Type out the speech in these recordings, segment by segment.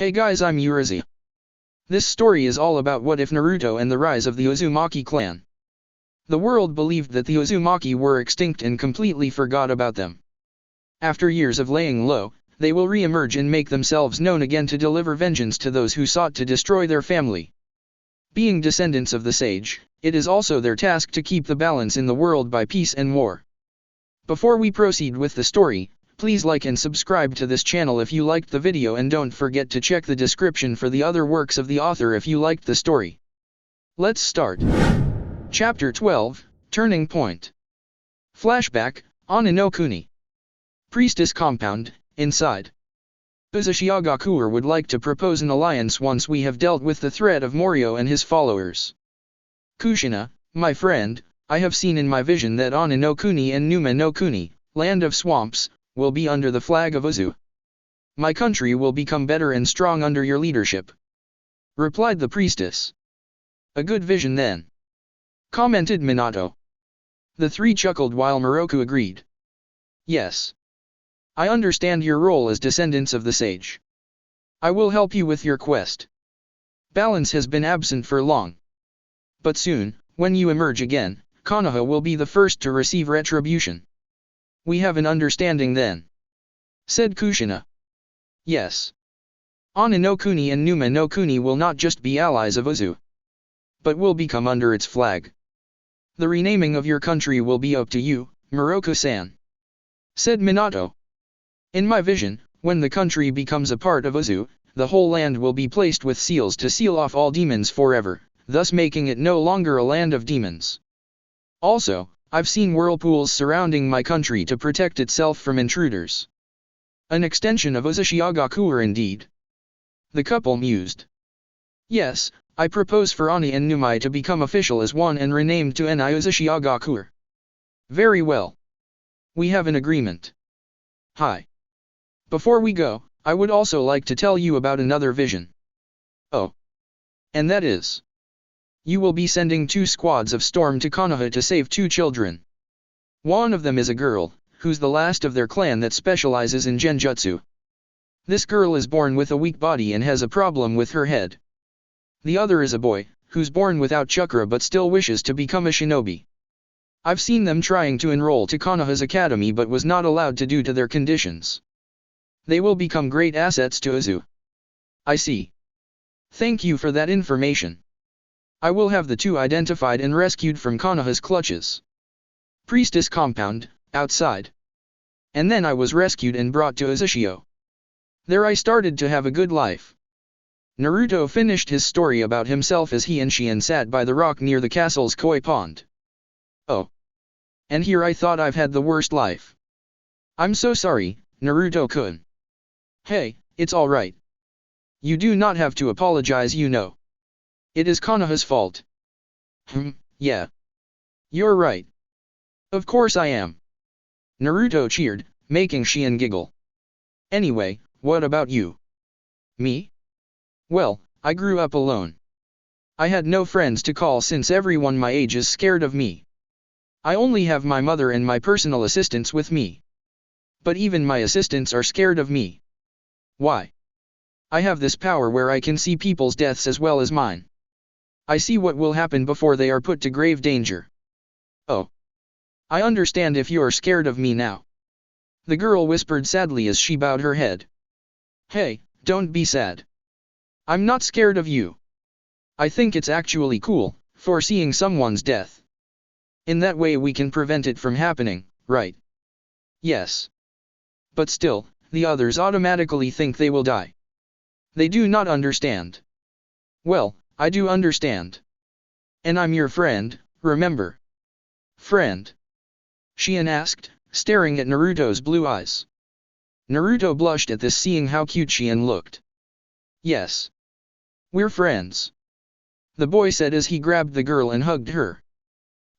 Hey guys, I'm Urizi. This story is all about what if Naruto and the rise of the Uzumaki clan. The world believed that the Uzumaki were extinct and completely forgot about them. After years of laying low, they will re-emerge and make themselves known again to deliver vengeance to those who sought to destroy their family. Being descendants of the sage, it is also their task to keep the balance in the world by peace and war. Before we proceed with the story, please like and subscribe to this channel if you liked the video, and don't forget to check the description for the other works of the author if you liked the story. Let's start. Chapter 12, Turning Point. Flashback, Ani no Kuni. Priestess Compound, inside. Uzumaki would like to propose an alliance once we have dealt with the threat of Morio and his followers. Kushina, my friend, I have seen in my vision that Ani no Kuni and Numa no Kuni, land of swamps, will be under the flag of Uzu. My country will become better and strong under your leadership, replied the priestess. A good vision then, commented Minato. The three chuckled while Moroku agreed. Yes. I understand your role as descendants of the sage. I will help you with your quest. Balance has been absent for long. But soon, when you emerge again, Konoha will be the first to receive retribution. We have an understanding then, said Kushina. Yes. Ani no Kuni and Numa no Kuni will not just be allies of Uzu, but will become under its flag. The renaming of your country will be up to you, Moroku-san, said Minato. In my vision, when the country becomes a part of Uzu, the whole land will be placed with seals to seal off all demons forever, thus making it no longer a land of demons. Also, I've seen whirlpools surrounding my country to protect itself from intruders. An extension of Uzumaki indeed. The couple mused. Yes, I propose for Ani and Numai to become official as one and renamed to Ni Uzumaki. Very well. We have an agreement. Hi. Before we go, I would also like to tell you about another vision. Oh. And that is, you will be sending 2 squads of Storm to Konoha to save 2 children. One of them is a girl, who's the last of their clan that specializes in Genjutsu. This girl is born with a weak body and has a problem with her head. The other is a boy, who's born without chakra but still wishes to become a shinobi. I've seen them trying to enroll to Konoha's academy but was not allowed to due to their conditions. They will become great assets to Uzu. I see. Thank you for that information. I will have the 2 identified and rescued from Konoha's clutches. Priestess Compound, outside. And then I was rescued and brought to Uzushio. There I started to have a good life. Naruto finished his story about himself as he and Shion sat by the rock near the castle's koi pond. Oh. And here I thought I've had the worst life. I'm so sorry, Naruto-kun. Hey, it's alright. You do not have to apologize, you know. It is Konoha's fault. Yeah. You're right. Of course I am. Naruto cheered, making Shion giggle. Anyway, what about you? Me? Well, I grew up alone. I had no friends to call since everyone my age is scared of me. I only have my mother and my personal assistants with me. But even my assistants are scared of me. Why? I have this power where I can see people's deaths as well as mine. I see what will happen before they are put to grave danger. Oh. I understand if you're scared of me now. The girl whispered sadly as she bowed her head. Hey, don't be sad. I'm not scared of you. I think it's actually cool, foreseeing someone's death. In that way we can prevent it from happening, right? Yes. But still, the others automatically think they will die. They do not understand. Well, I do understand. And I'm your friend, remember? Friend? Shion asked, staring at Naruto's blue eyes. Naruto blushed at this, seeing how cute Shion looked. Yes. We're friends, the boy said as he grabbed the girl and hugged her.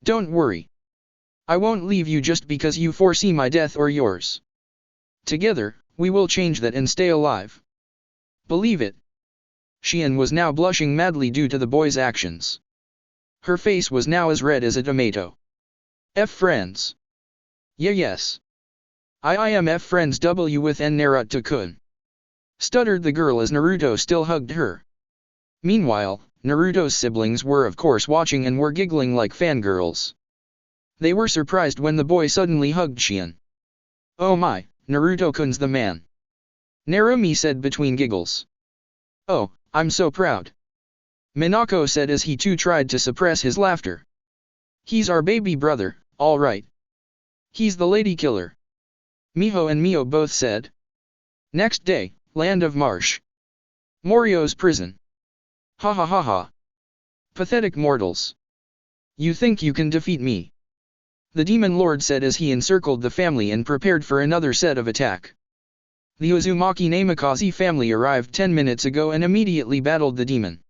Don't worry. I won't leave you just because you foresee my death or yours. Together, we will change that and stay alive. Believe it. Shion was now blushing madly due to the boy's actions. Her face was now as red as a tomato. Friends. Yes. I am friends W with N Naruto-kun. stuttered the girl as Naruto still hugged her. Meanwhile, Naruto's siblings were of course watching and were giggling like fangirls. They were surprised when the boy suddenly hugged Shion. "Oh my, Naruto-kun's the man," Narumi said between giggles. "Oh, I'm so proud," Minako said as he too tried to suppress his laughter. "He's our baby brother, all right. He's the lady killer," Miho and Mio both said. Next day, Land of Marsh. Morio's prison. "Ha ha ha ha. Pathetic mortals. You think you can defeat me?" the Demon Lord said as he encircled the family and prepared for another set of attack. The Uzumaki Namikaze family arrived 10 minutes ago and immediately battled the demon.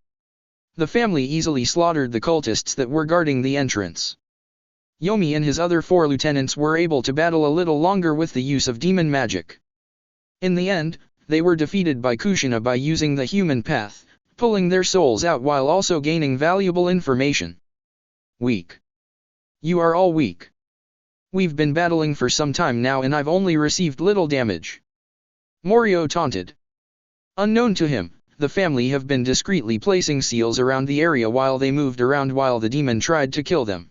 The family easily slaughtered the cultists that were guarding the entrance. Yomi and his other 4 lieutenants were able to battle a little longer with the use of demon magic. In the end, they were defeated by Kushina by using the human path, pulling their souls out while also gaining valuable information. "Weak. You are all weak. We've been battling for some time now and I've only received little damage," Morio taunted. Unknown to him, the family have been discreetly placing seals around the area while they moved around while the demon tried to kill them.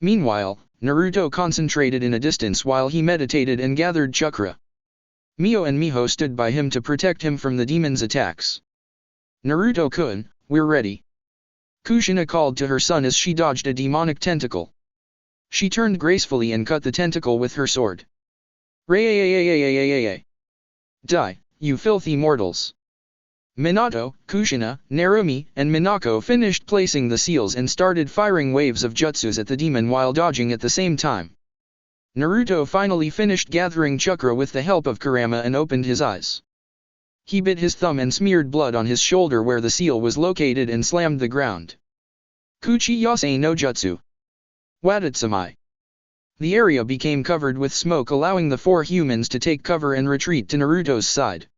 Meanwhile, Naruto concentrated in a distance while he meditated and gathered chakra. Mio and Miho stood by him to protect him from the demon's attacks. "Naruto-kun, we're ready," Kushina called to her son as she dodged a demonic tentacle. She turned gracefully and cut the tentacle with her sword. "Ray-ay-ay-ay-ay-ay-ay-ay. Die, you filthy mortals." Minato, Kushina, Narumi, and Minako finished placing the seals and started firing waves of jutsus at the demon while dodging at the same time. Naruto finally finished gathering chakra with the help of Kurama and opened his eyes. He bit his thumb and smeared blood on his shoulder where the seal was located and slammed the ground. "Kuchi Yasei no Jutsu. Wadatsumai." The area became covered with smoke, allowing the 4 humans to take cover and retreat to Naruto's side.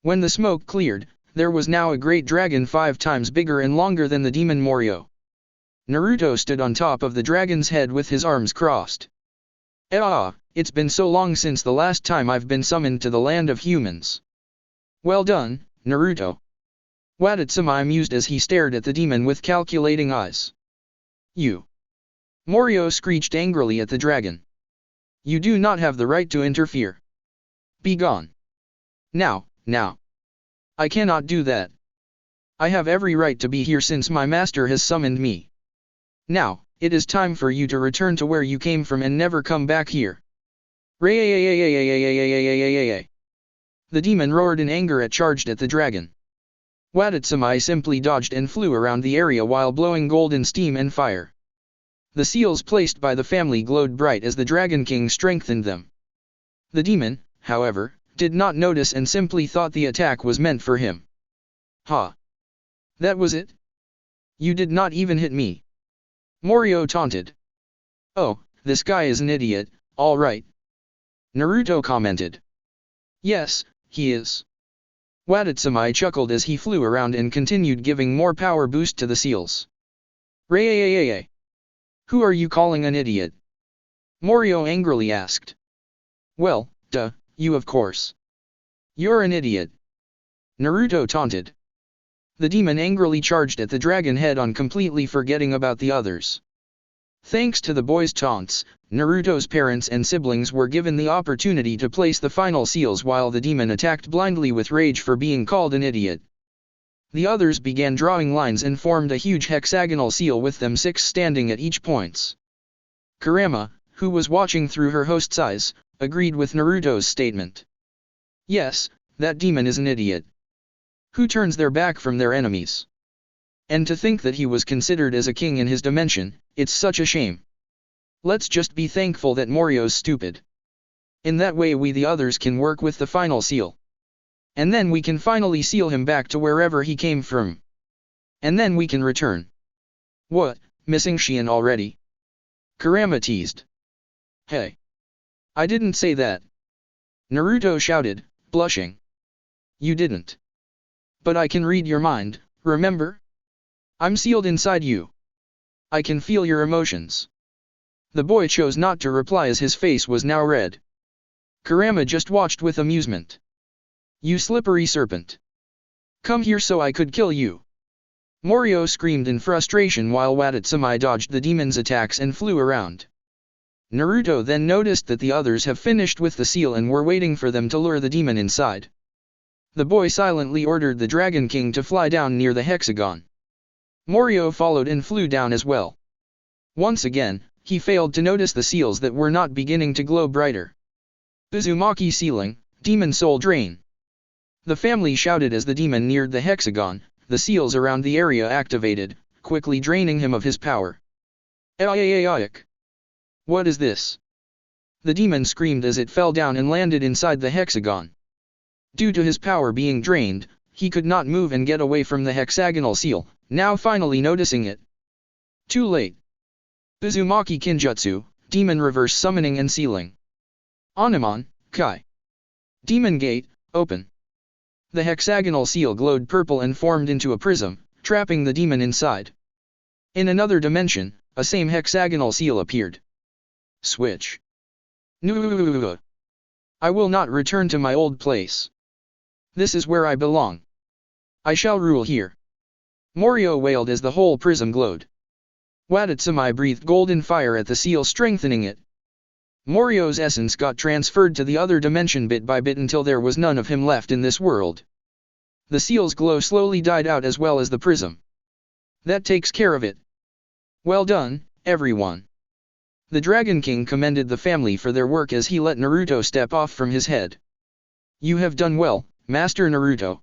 When the smoke cleared, there was now a great dragon 5 times bigger and longer than the demon Morio. Naruto stood on top of the dragon's head with his arms crossed. It's been so long since the last time I've been summoned to the land of humans." "Well done, Naruto," Wadatsumai mused as he stared at the demon with calculating eyes. "You." Morio screeched angrily at the dragon. "You do not have the right to interfere. Be gone. Now. I cannot do that. I have every right to be here since my master has summoned me. Now, it is time for you to return to where you came from and never come back here." "Ray-ay-ay-ay-ay-ay-ay-ay-ay-ay-ay-ay." The demon roared in anger and charged at the dragon. Wadatsumai simply dodged and flew around the area while blowing golden steam and fire. The seals placed by the family glowed bright as the Dragon King strengthened them. The demon, however, did not notice and simply thought the attack was meant for him. "Ha! That was it? You did not even hit me," Morio taunted. "Oh, this guy is an idiot, all right," Naruto commented. "Yes, he is." Wadatsumai chuckled as he flew around and continued giving more power boost to the seals. "Ray-ay-ay-ay-ay. Who are you calling an idiot?" Morio angrily asked. "Well, duh, you of course. You're an idiot," Naruto taunted. The demon angrily charged at the dragon head-on, completely forgetting about the others. Thanks to the boy's taunts, Naruto's parents and siblings were given the opportunity to place the final seals while the demon attacked blindly with rage for being called an idiot. The others began drawing lines and formed a huge hexagonal seal with them 6 standing at each points. Kurama, who was watching through her host's eyes, agreed with Naruto's statement. Yes, that demon is an idiot. Who turns their back from their enemies? And to think that he was considered as a king in his dimension, it's such a shame. Let's just be thankful that Morio's stupid. In that way we the others can work with the final seal. And then we can finally seal him back to wherever he came from. And then we can return. What, missing Shion already? Kurama teased. Hey. I didn't say that. Naruto shouted, blushing. You didn't. But I can read your mind, remember? I'm sealed inside you. I can feel your emotions. The boy chose not to reply as his face was now red. Kurama just watched with amusement. You slippery serpent! Come here so I could kill you! Morio screamed in frustration while Watatsumi dodged the demon's attacks and flew around. Naruto then noticed that the others have finished with the seal and were waiting for them to lure the demon inside. The boy silently ordered the Dragon King to fly down near the hexagon. Morio followed and flew down as well. Once again, he failed to notice the seals that were not beginning to glow brighter. Uzumaki sealing, demon soul drain. The family shouted as the demon neared the hexagon. The seals around the area activated, quickly draining him of his power. Ayak! What is this? The demon screamed as it fell down and landed inside the hexagon. Due to his power being drained, he could not move and get away from the hexagonal seal, now finally noticing it. Too late. Uzumaki Kenjutsu, demon reverse summoning and sealing. Onimon, Kai. Demon gate, open. The hexagonal seal glowed purple and formed into a prism, trapping the demon inside. In another dimension, a same hexagonal seal appeared. Switch. No. I will not return to my old place. This is where I belong. I shall rule here. Morio wailed as the whole prism glowed. Watatsumi breathed golden fire at the seal, strengthening it. Morio's essence got transferred to the other dimension bit by bit until there was none of him left in this world. The seal's glow slowly died out as well as the prism. That takes care of it. Well done, everyone. The Dragon King commended the family for their work as he let Naruto step off from his head. You have done well, Master Naruto.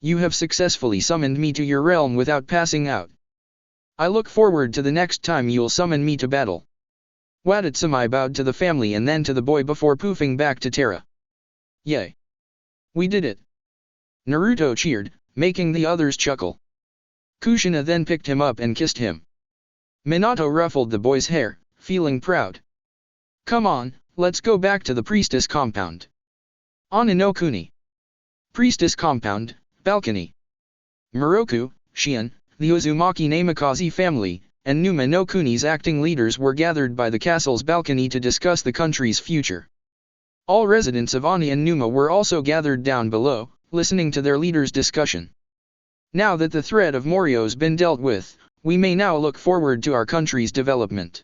You have successfully summoned me to your realm without passing out. I look forward to the next time you'll summon me to battle. Watatsumi bowed to the family and then to the boy before poofing back to Terra. Yay! We did it! Naruto cheered, making the others chuckle. Kushina then picked him up and kissed him. Minato ruffled the boy's hair, feeling proud. Come on, let's go back to the priestess compound. Oninokuni. Priestess compound, balcony. Moroku, Shion, the Uzumaki Namikaze family, and Numa no Kuni's acting leaders were gathered by the castle's balcony to discuss the country's future. All residents of Ani and Numa were also gathered down below, listening to their leaders' discussion. Now that the threat of Morio's been dealt with, we may now look forward to our country's development.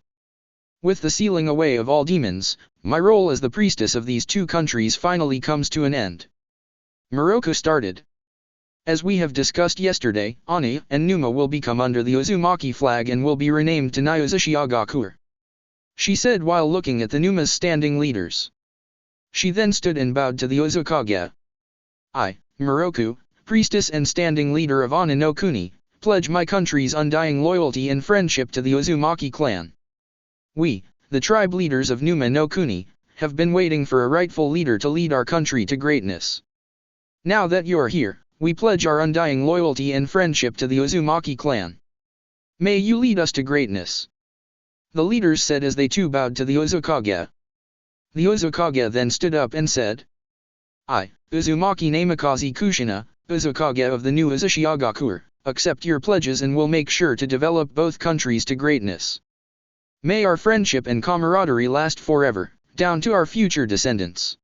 With the sealing away of all demons, my role as the priestess of these two countries finally comes to an end. Moroku started. As we have discussed yesterday, Ani and Numa will become under the Uzumaki flag and will be renamed to Nayuzu Shiagaku. She said while looking at the Numa's standing leaders. She then stood and bowed to the Uzukage. I, Moroku, priestess and standing leader of Ani no Kuni, pledge my country's undying loyalty and friendship to the Uzumaki clan. We, the tribe leaders of Numa no Kuni, have been waiting for a rightful leader to lead our country to greatness. Now that you're here, we pledge our undying loyalty and friendship to the Uzumaki clan. May you lead us to greatness. The leaders said as they too bowed to the Uzukage. The Uzukage then stood up and said, I, Uzumaki Namikaze Kushina, Uzukage of the new Uzushiagaku, accept your pledges and will make sure to develop both countries to greatness. May our friendship and camaraderie last forever, down to our future descendants.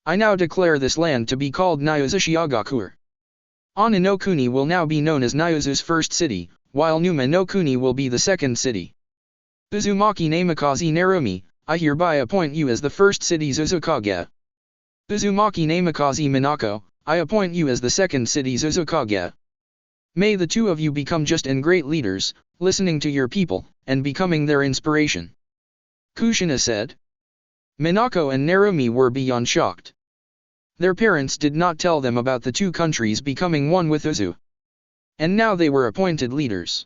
I now declare this land to be called Nayuzu Shiagaku. Ani no Kuni will now be known as Nayuzu's first city, while Numa no Kuni will be the second city. Uzumaki Namikaze Narumi, I hereby appoint you as the first city's Uzukage. Uzumaki Namikaze Minako, I appoint you as the second city's Uzukage. May the two of you become just and great leaders, listening to your people, and becoming their inspiration. Kushina said. Minako and Narumi were beyond shocked. Their parents did not tell them about the two countries becoming one with Uzu. And now they were appointed leaders.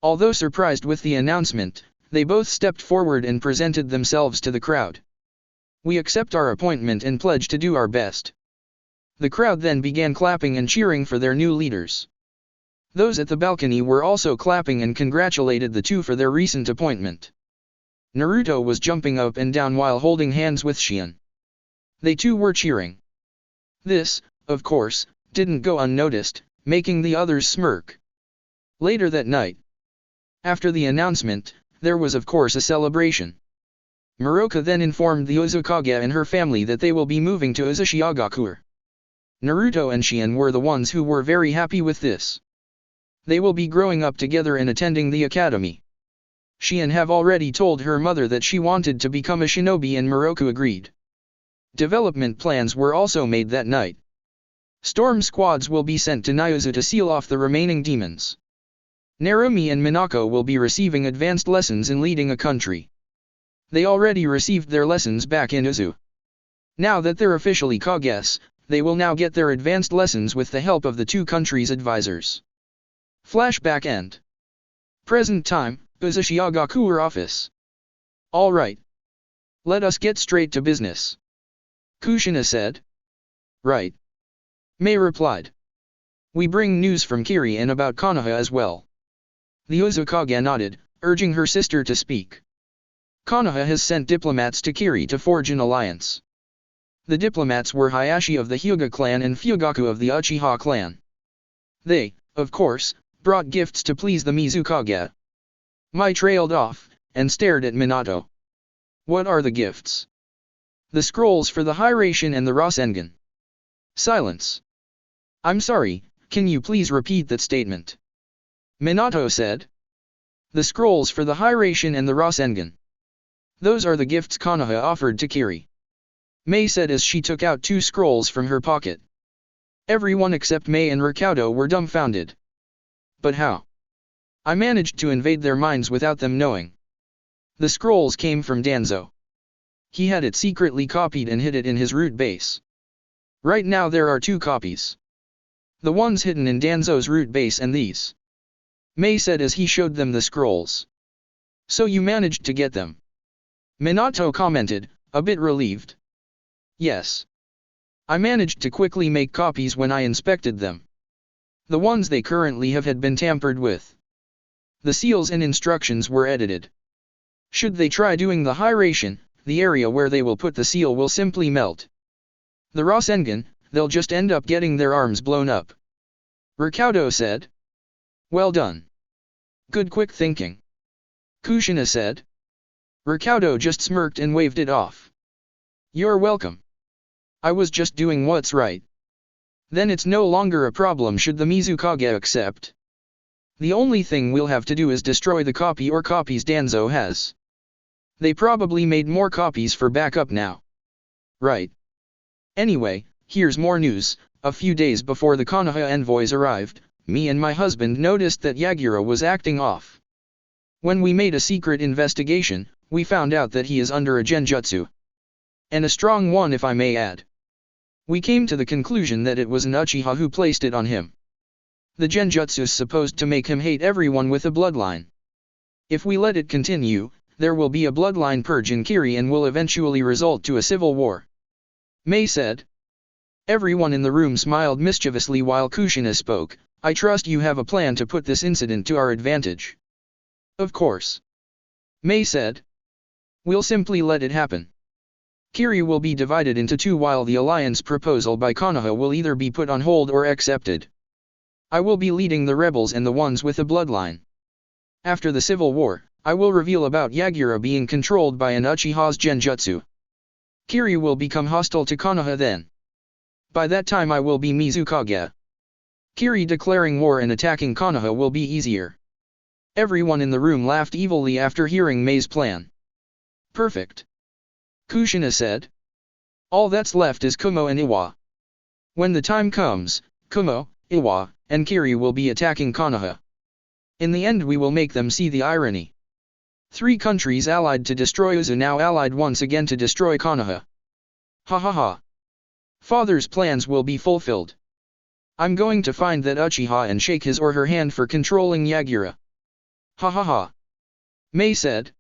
Although surprised with the announcement, they both stepped forward and presented themselves to the crowd. We accept our appointment and pledge to do our best. The crowd then began clapping and cheering for their new leaders. Those at the balcony were also clapping and congratulated the two for their recent appointment. Naruto was jumping up and down while holding hands with Shion. They too were cheering. This, of course, didn't go unnoticed, making the others smirk. Later that night, after the announcement, there was of course a celebration. Moroka then informed the Uzukage and her family that they will be moving to Uzushiagaku. Naruto and Shion were the ones who were very happy with this. They will be growing up together and attending the academy. Shion have already told her mother that she wanted to become a shinobi and Moroku agreed. Development plans were also made that night. Storm squads will be sent to Nayuzu to seal off the remaining demons. Narumi and Minako will be receiving advanced lessons in leading a country. They already received their lessons back in Uzu. Now that they're officially Kages, they will now get their advanced lessons with the help of the two countries' advisors. Flashback end. Present time, Uzumaki office. Alright. Let us get straight to business. Kushina said. Right. Mei replied. We bring news from Kiri and about Konoha as well. The Uzukage nodded, urging her sister to speak. Konoha has sent diplomats to Kiri to forge an alliance. The diplomats were Hayashi of the Hyuga clan and Fugaku of the Uchiha clan. They, of course, brought gifts to please the Mizukage. Mai trailed off, and stared at Minato. What are the gifts? The scrolls for the Hiraishin and the Rasengan. Silence. I'm sorry, can you please repeat that statement? Minato said. The scrolls for the Hiraishin and the Rasengan. Those are the gifts Konoha offered to Kiri. Mei said as she took out 2 scrolls from her pocket. Everyone except Mei and Ricaudo were dumbfounded. But how? I managed to invade their minds without them knowing. The scrolls came from Danzo. He had it secretly copied and hid it in his root base. Right now there are 2 copies. The ones hidden in Danzo's root base and these. Mei said as he showed them the scrolls. So you managed to get them? Minato commented, a bit relieved. Yes. I managed to quickly make copies when I inspected them. The ones they currently have had been tampered with. The seals and instructions were edited. Should they try doing the Hiraishin, the area where they will put the seal will simply melt. The Rasengan, they'll just end up getting their arms blown up. Ricaudo said. Well done. Good quick thinking. Kushina said. Ricaudo just smirked and waved it off. You're welcome. I was just doing what's right. Then it's no longer a problem should the Mizukage accept. The only thing we'll have to do is destroy the copy or copies Danzo has. They probably made more copies for backup now. Right. Anyway, here's more news. A few days before the Konoha envoys arrived, me and my husband noticed that Yagura was acting off. When we made a secret investigation, we found out that he is under a genjutsu. And a strong one if I may add. We came to the conclusion that it was an Uchiha who placed it on him. The genjutsu is supposed to make him hate everyone with a bloodline. If we let it continue, there will be a bloodline purge in Kiri and will eventually result to a civil war. Mei said. Everyone in the room smiled mischievously while Kushina spoke. I trust you have a plan to put this incident to our advantage. Of course. Mei said. We'll simply let it happen. Kiri will be divided into 2 while the alliance proposal by Konoha will either be put on hold or accepted. I will be leading the rebels and the ones with a bloodline. After the civil war, I will reveal about Yagura being controlled by an Uchiha's genjutsu. Kiri will become hostile to Konoha then. By that time I will be Mizukage. Kiri declaring war and attacking Konoha will be easier. Everyone in the room laughed evilly after hearing Mei's plan. Perfect. Kushina said. All that's left is Kumo and Iwa. When the time comes, Kumo, Iwa, and Kiri will be attacking Konoha. In the end we will make them see the irony. 3 countries allied to destroy Uzu now allied once again to destroy Konoha. Ha ha ha. Father's plans will be fulfilled. I'm going to find that Uchiha and shake his or her hand for controlling Yagura. Ha ha ha. Mei said.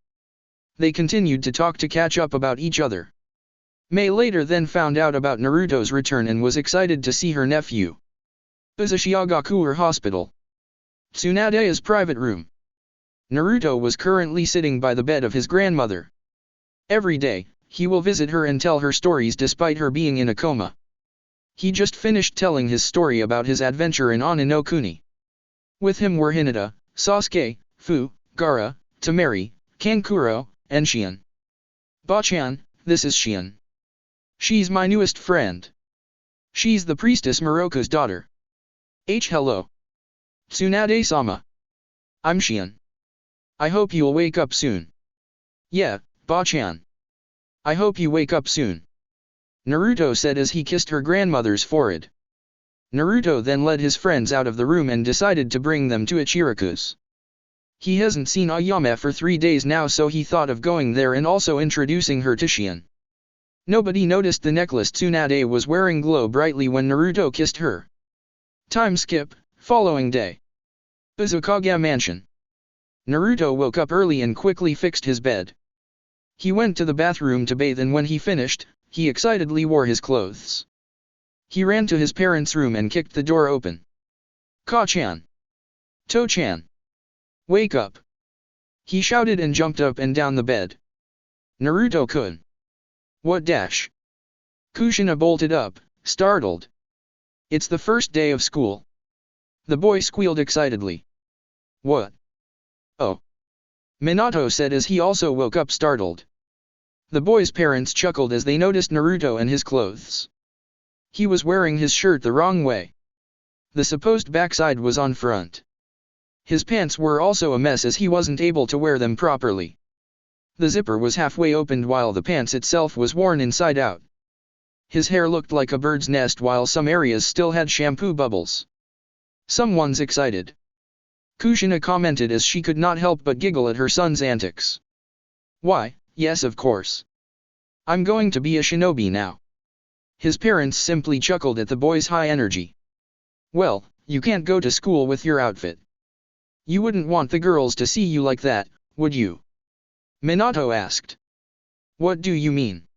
They continued to talk to catch up about each other. Mei later then found out about Naruto's return and was excited to see her nephew. Uzumaki Hospital. Tsunade's private room. Naruto was currently sitting by the bed of his grandmother. Every day, he will visit her and tell her stories despite her being in a coma. He just finished telling his story about his adventure in Ani no Kuni. With him were Hinata, Sasuke, Fu, Gaara, Temari, Kankuro, and Shion. Bachan, this is Shion. She's my newest friend. She's the priestess Moroko's daughter. Hello. Tsunade-sama. I'm Shion. I hope you'll wake up soon. Yeah, Ba-chan. I hope you wake up soon. Naruto said as he kissed her grandmother's forehead. Naruto then led his friends out of the room and decided to bring them to Ichiraku's. He hasn't seen Ayame for 3 days now, so he thought of going there and also introducing her to Shion. Nobody noticed the necklace Tsunade was wearing glow brightly when Naruto kissed her. Time skip, following day. Uzumaki Mansion. Naruto woke up early and quickly fixed his bed. He went to the bathroom to bathe, and when he finished, he excitedly wore his clothes. He ran to his parents' room and kicked the door open. Ka-chan. To-chan. Wake up. He shouted and jumped up and down the bed. Naruto-kun. What dash? Kushina bolted up, startled. It's the first day of school. The boy squealed excitedly. What? Oh. Minato said as he also woke up startled. The boy's parents chuckled as they noticed Naruto and his clothes. He was wearing his shirt the wrong way. The supposed backside was on front. His pants were also a mess as he wasn't able to wear them properly. The zipper was halfway opened while the pants itself was worn inside out. His hair looked like a bird's nest while some areas still had shampoo bubbles. Someone's excited. Kushina commented as she could not help but giggle at her son's antics. Why, yes of course. I'm going to be a shinobi now. His parents simply chuckled at the boy's high energy. Well, you can't go to school with your outfit. You wouldn't want the girls to see you like that, would you? Minato asked. What do you mean?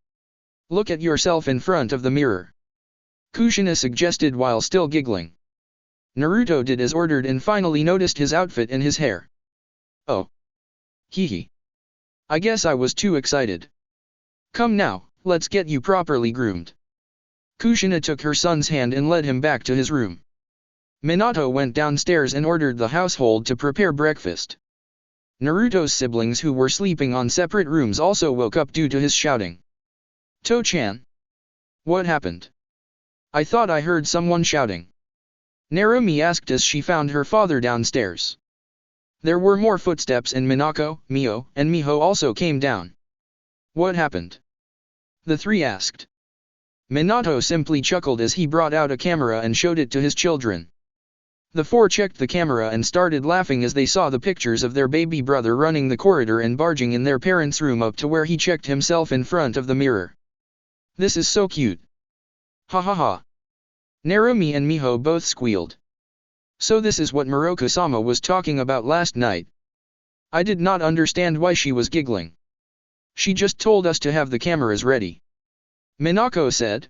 Look at yourself in front of the mirror. Kushina suggested while still giggling. Naruto did as ordered and finally noticed his outfit and his hair. Oh. Hee. I guess I was too excited. Come now, let's get you properly groomed. Kushina took her son's hand and led him back to his room. Minato went downstairs and ordered the household to prepare breakfast. Naruto's siblings who were sleeping on separate rooms also woke up due to his shouting. To-chan. What happened? I thought I heard someone shouting. Narumi asked as she found her father downstairs. There were more footsteps and Minako, Mio, and Miho also came down. What happened? The three asked. Minato simply chuckled as he brought out a camera and showed it to his children. The four checked the camera and started laughing as they saw the pictures of their baby brother running the corridor and barging in their parents' room up to where he checked himself in front of the mirror. This is so cute. Ha ha ha. Narumi and Miho both squealed. So this is what Moroku-sama was talking about last night. I did not understand why she was giggling. She just told us to have the cameras ready. Minako said.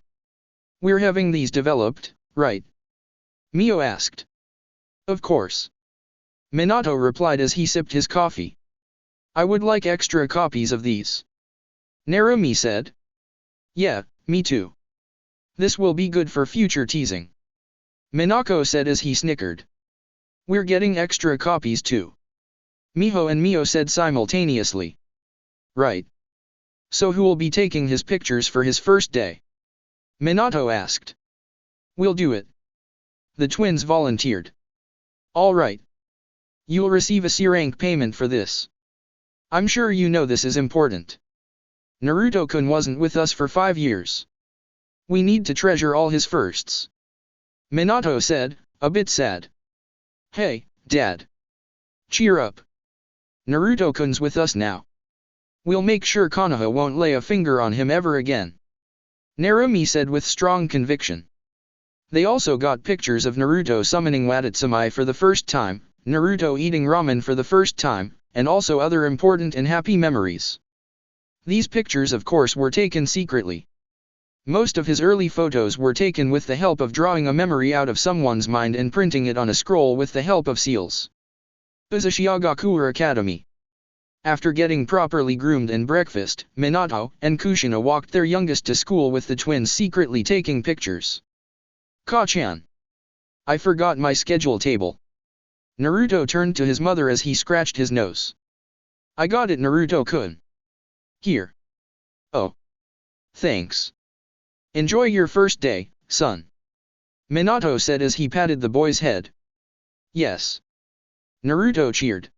We're having these developed, right? Mio asked. Of course. Minato replied as he sipped his coffee. I would like extra copies of these. Narumi said. Yeah, me too. This will be good for future teasing. Minako said as he snickered. We're getting extra copies too. Miho and Mio said simultaneously. Right. So who will be taking his pictures for his first day? Minato asked. We'll do it. The twins volunteered. All right. You'll receive a C-rank payment for this. I'm sure you know this is important. Naruto-kun wasn't with us for 5 years. We need to treasure all his firsts. Minato said, a bit sad. Hey, Dad. Cheer up. Naruto-kun's with us now. We'll make sure Konoha won't lay a finger on him ever again. Narumi said with strong conviction. They also got pictures of Naruto summoning Wadatsumai for the first time, Naruto eating ramen for the first time, and also other important and happy memories. These pictures of course were taken secretly. Most of his early photos were taken with the help of drawing a memory out of someone's mind and printing it on a scroll with the help of seals. Uzumaki Academy. After getting properly groomed and breakfast, Minato and Kushina walked their youngest to school with the twins secretly taking pictures. Ka-chan. I forgot my schedule table. Naruto turned to his mother as he scratched his nose. I got it, Naruto-kun. Here. Oh. Thanks. Enjoy your first day, son. Minato said as he patted the boy's head. Yes. Naruto cheered.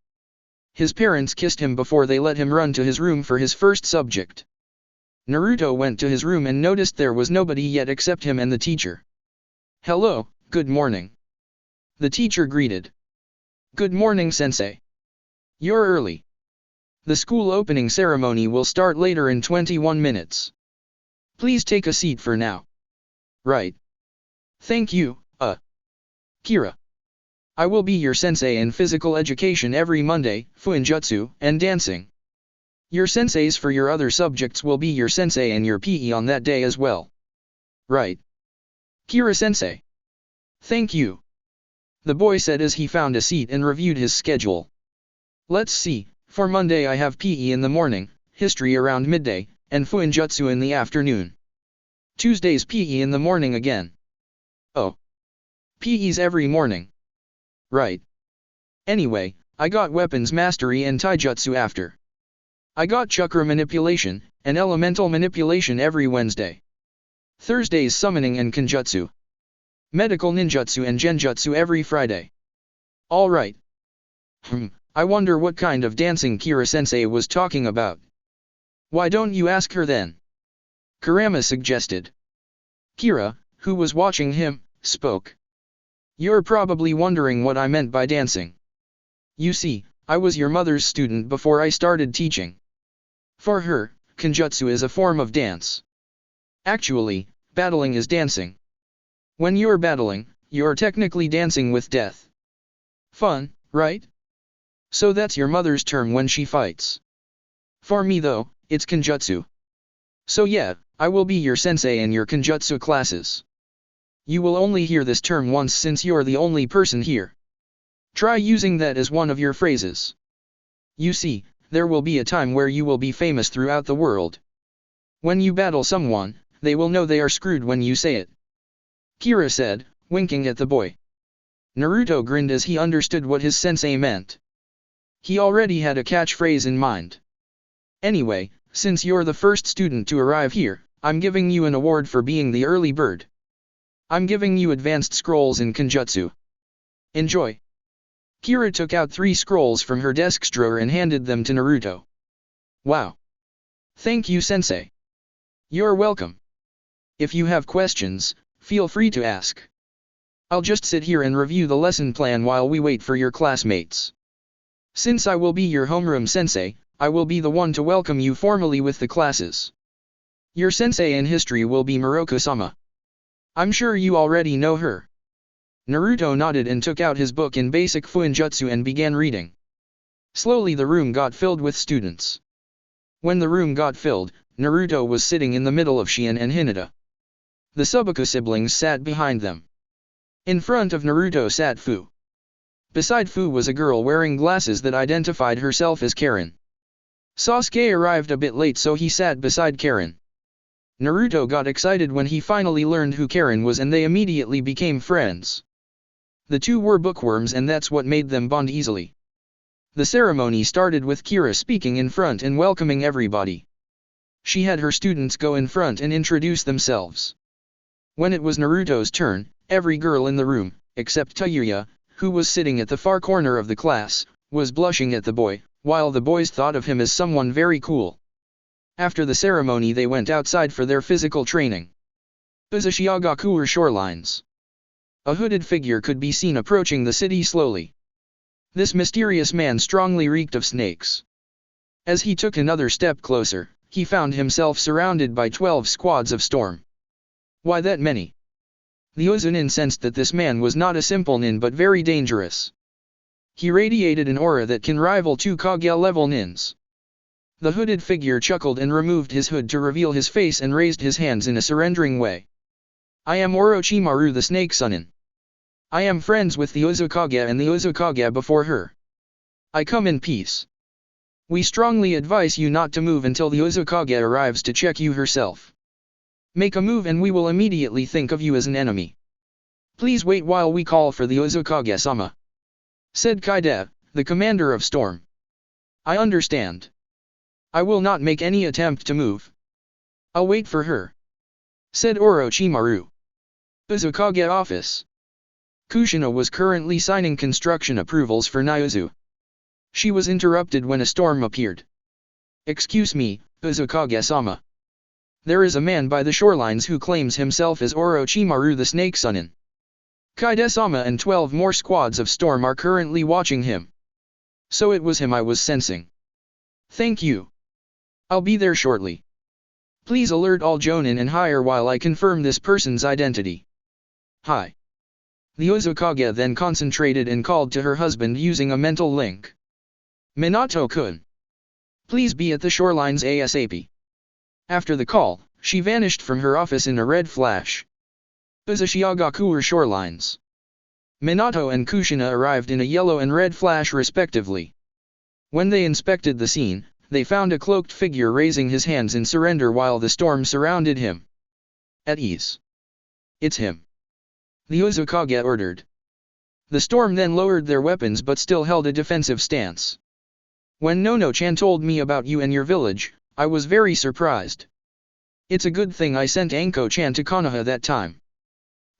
His parents kissed him before they let him run to his room for his first subject. Naruto went to his room and noticed there was nobody yet except him and the teacher. Hello, good morning. The teacher greeted. Good morning, sensei. You're early. The school opening ceremony will start later in 21 minutes. Please take a seat for now. Right. Thank you, Kira. I will be your sensei in physical education every Monday, Fuinjutsu, and dancing. Your senseis for your other subjects will be your sensei and your PE on that day as well. Right. Kira-sensei. Thank you. The boy said as he found a seat and reviewed his schedule. Let's see, for Monday I have PE in the morning, history around midday, and Fuinjutsu in the afternoon. Tuesday's PE in the morning again. Oh. PE's every morning. Right. Anyway, I got weapons mastery and taijutsu after. I got chakra manipulation, and elemental manipulation every Wednesday. Thursday's summoning and kenjutsu. Medical ninjutsu and genjutsu every Friday. Alright. I wonder what kind of dancing Kira-sensei was talking about. Why don't you ask her then? Kurama suggested. Kira, who was watching him, spoke. You're probably wondering what I meant by dancing. You see, I was your mother's student before I started teaching. For her, Kenjutsu is a form of dance. Actually, battling is dancing. When you're battling, you're technically dancing with death. Fun, right? So that's your mother's term when she fights. For me though, it's Kenjutsu. So yeah, I will be your sensei in your Kenjutsu classes. You will only hear this term once since you're the only person here. Try using that as one of your phrases. You see, there will be a time where you will be famous throughout the world. When you battle someone, they will know they are screwed when you say it. Kira said, winking at the boy. Naruto grinned as he understood what his sensei meant. He already had a catchphrase in mind. Anyway, since you're the first student to arrive here, I'm giving you an award for being the early bird. I'm giving you advanced scrolls in Kenjutsu. Enjoy. Kira took out 3 scrolls from her desk drawer and handed them to Naruto. Wow. Thank you, sensei. You're welcome. If you have questions, feel free to ask. I'll just sit here and review the lesson plan while we wait for your classmates. Since I will be your homeroom sensei, I will be the one to welcome you formally with the classes. Your sensei in history will be Moroku-sama. I'm sure you already know her. Naruto nodded and took out his book in basic Fuinjutsu and began reading. Slowly the room got filled with students. When the room got filled, Naruto was sitting in the middle of Shien and Hinata. The Subaku siblings sat behind them. In front of Naruto sat Fu. Beside Fu was a girl wearing glasses that identified herself as Karen. Sasuke arrived a bit late so he sat beside Karen. Naruto got excited when he finally learned who Karen was and they immediately became friends. The two were bookworms and that's what made them bond easily. The ceremony started with Kira speaking in front and welcoming everybody. She had her students go in front and introduce themselves. When it was Naruto's turn, every girl in the room, except Tayuya, who was sitting at the far corner of the class, was blushing at the boy, while the boys thought of him as someone very cool. After the ceremony they went outside for their physical training. Uzushiagakuer shorelines. A hooded figure could be seen approaching the city slowly. This mysterious man strongly reeked of snakes. As he took another step closer, he found himself surrounded by 12 squads of storm. Why that many? The Ozunin sensed that this man was not a simple nin but very dangerous. He radiated an aura that can rival 2 Kage-level nins. The hooded figure chuckled and removed his hood to reveal his face and raised his hands in a surrendering way. I am Orochimaru the Snake Sunin. I am friends with the Uzukage and the Uzukage before her. I come in peace. We strongly advise you not to move until the Uzukage arrives to check you herself. Make a move and we will immediately think of you as an enemy. Please wait while we call for the Uzukage-sama. Said Kaide, the commander of Storm. I understand. I will not make any attempt to move. I'll wait for her. Said Orochimaru. Uzukage office. Kushina was currently signing construction approvals for Nayuzu. She was interrupted when a storm appeared. "Excuse me, Uzukage-sama. There is a man by the shorelines who claims himself as Orochimaru the Snake Sunin. Kaide-sama and 12 more squads of storm are currently watching him. So it was him I was sensing. Thank you. I'll be there shortly. Please alert all Jonin and higher while I confirm this person's identity. Hi." The Uzukage then concentrated and called to her husband using a mental link. "Minato-kun. Please be at the shorelines ASAP." After the call, she vanished from her office in a red flash. Uzushiagakuer shorelines. Minato and Kushina arrived in a yellow and red flash respectively. When they inspected the scene, they found a cloaked figure raising his hands in surrender while the storm surrounded him. "At ease. It's him," the Uzukage ordered. The storm then lowered their weapons but still held a defensive stance. "When Nono-chan told me about you and your village, I was very surprised. It's a good thing I sent Anko-chan to Konoha that time.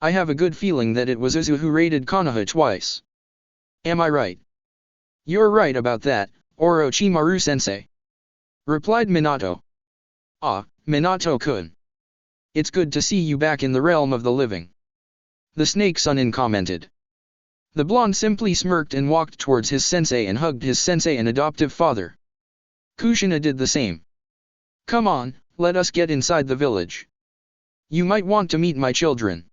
I have a good feeling that it was Uzu who raided Konoha twice. Am I right?" "You're right about that, Orochimaru-sensei," replied Minato. "Ah, Minato-kun. It's good to see you back in the realm of the living," the Snake Sunin commented. The blonde simply smirked and walked towards his sensei and hugged his sensei and adoptive father. Kushina did the same. "Come on, let us get inside the village. You might want to meet my children.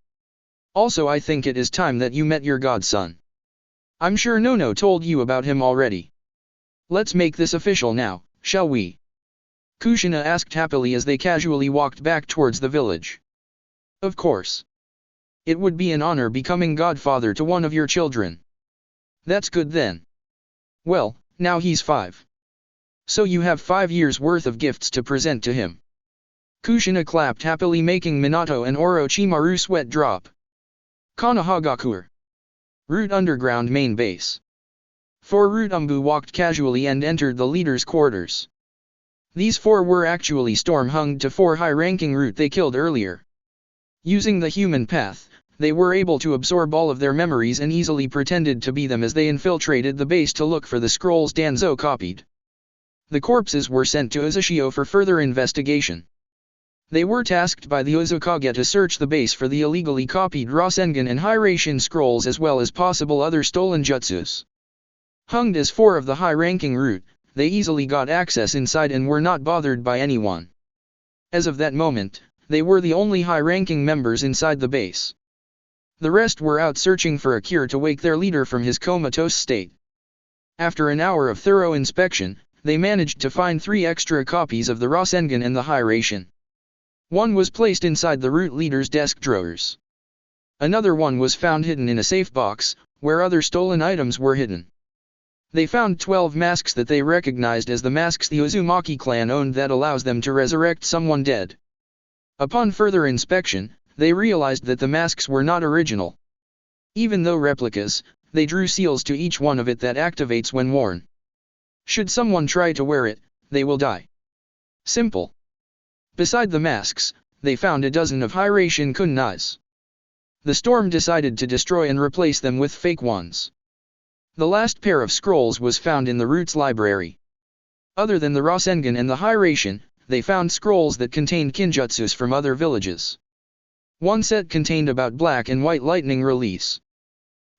Also I think it is time that you met your godson. I'm sure Nono told you about him already. Let's make this official now, shall we?" Kushina asked happily as they casually walked back towards the village. "Of course. It would be an honor becoming godfather to one of your children." "That's good then. Well, now he's 5. So you have 5 years worth of gifts to present to him." Kushina clapped happily, making Minato and Orochimaru sweat drop. Konohagakuer. Root Underground Main Base. 4 Rutumbu walked casually and entered the leader's quarters. These 4 were actually storm-hung to 4 high-ranking root they killed earlier. Using the human path, they were able to absorb all of their memories and easily pretended to be them as they infiltrated the base to look for the scrolls Danzo copied. The corpses were sent to Uzushio for further investigation. They were tasked by the Uzukage to search the base for the illegally copied Rasengan and Hiraishin scrolls as well as possible other stolen jutsus. Hunged as 4 of the high-ranking root, they easily got access inside and were not bothered by anyone. As of that moment, they were the only high-ranking members inside the base. The rest were out searching for a cure to wake their leader from his comatose state. After an hour of thorough inspection, they managed to find 3 extra copies of the Rasengan and the Hiraishin. One was placed inside the root leader's desk drawers. Another one was found hidden in a safe box, where other stolen items were hidden. They found 12 masks that they recognized as the masks the Uzumaki clan owned that allows them to resurrect someone dead. Upon further inspection, they realized that the masks were not original. Even though replicas, they drew seals to each one of it that activates when worn. Should someone try to wear it, they will die. Simple. Beside the masks, they found a dozen of Hiraishin kunais. The storm decided to destroy and replace them with fake ones. The last pair of scrolls was found in the Roots library. Other than the Rasengan and the Hiraishin, they found scrolls that contained Kenjutsus from other villages. One set contained about Black and White Lightning release.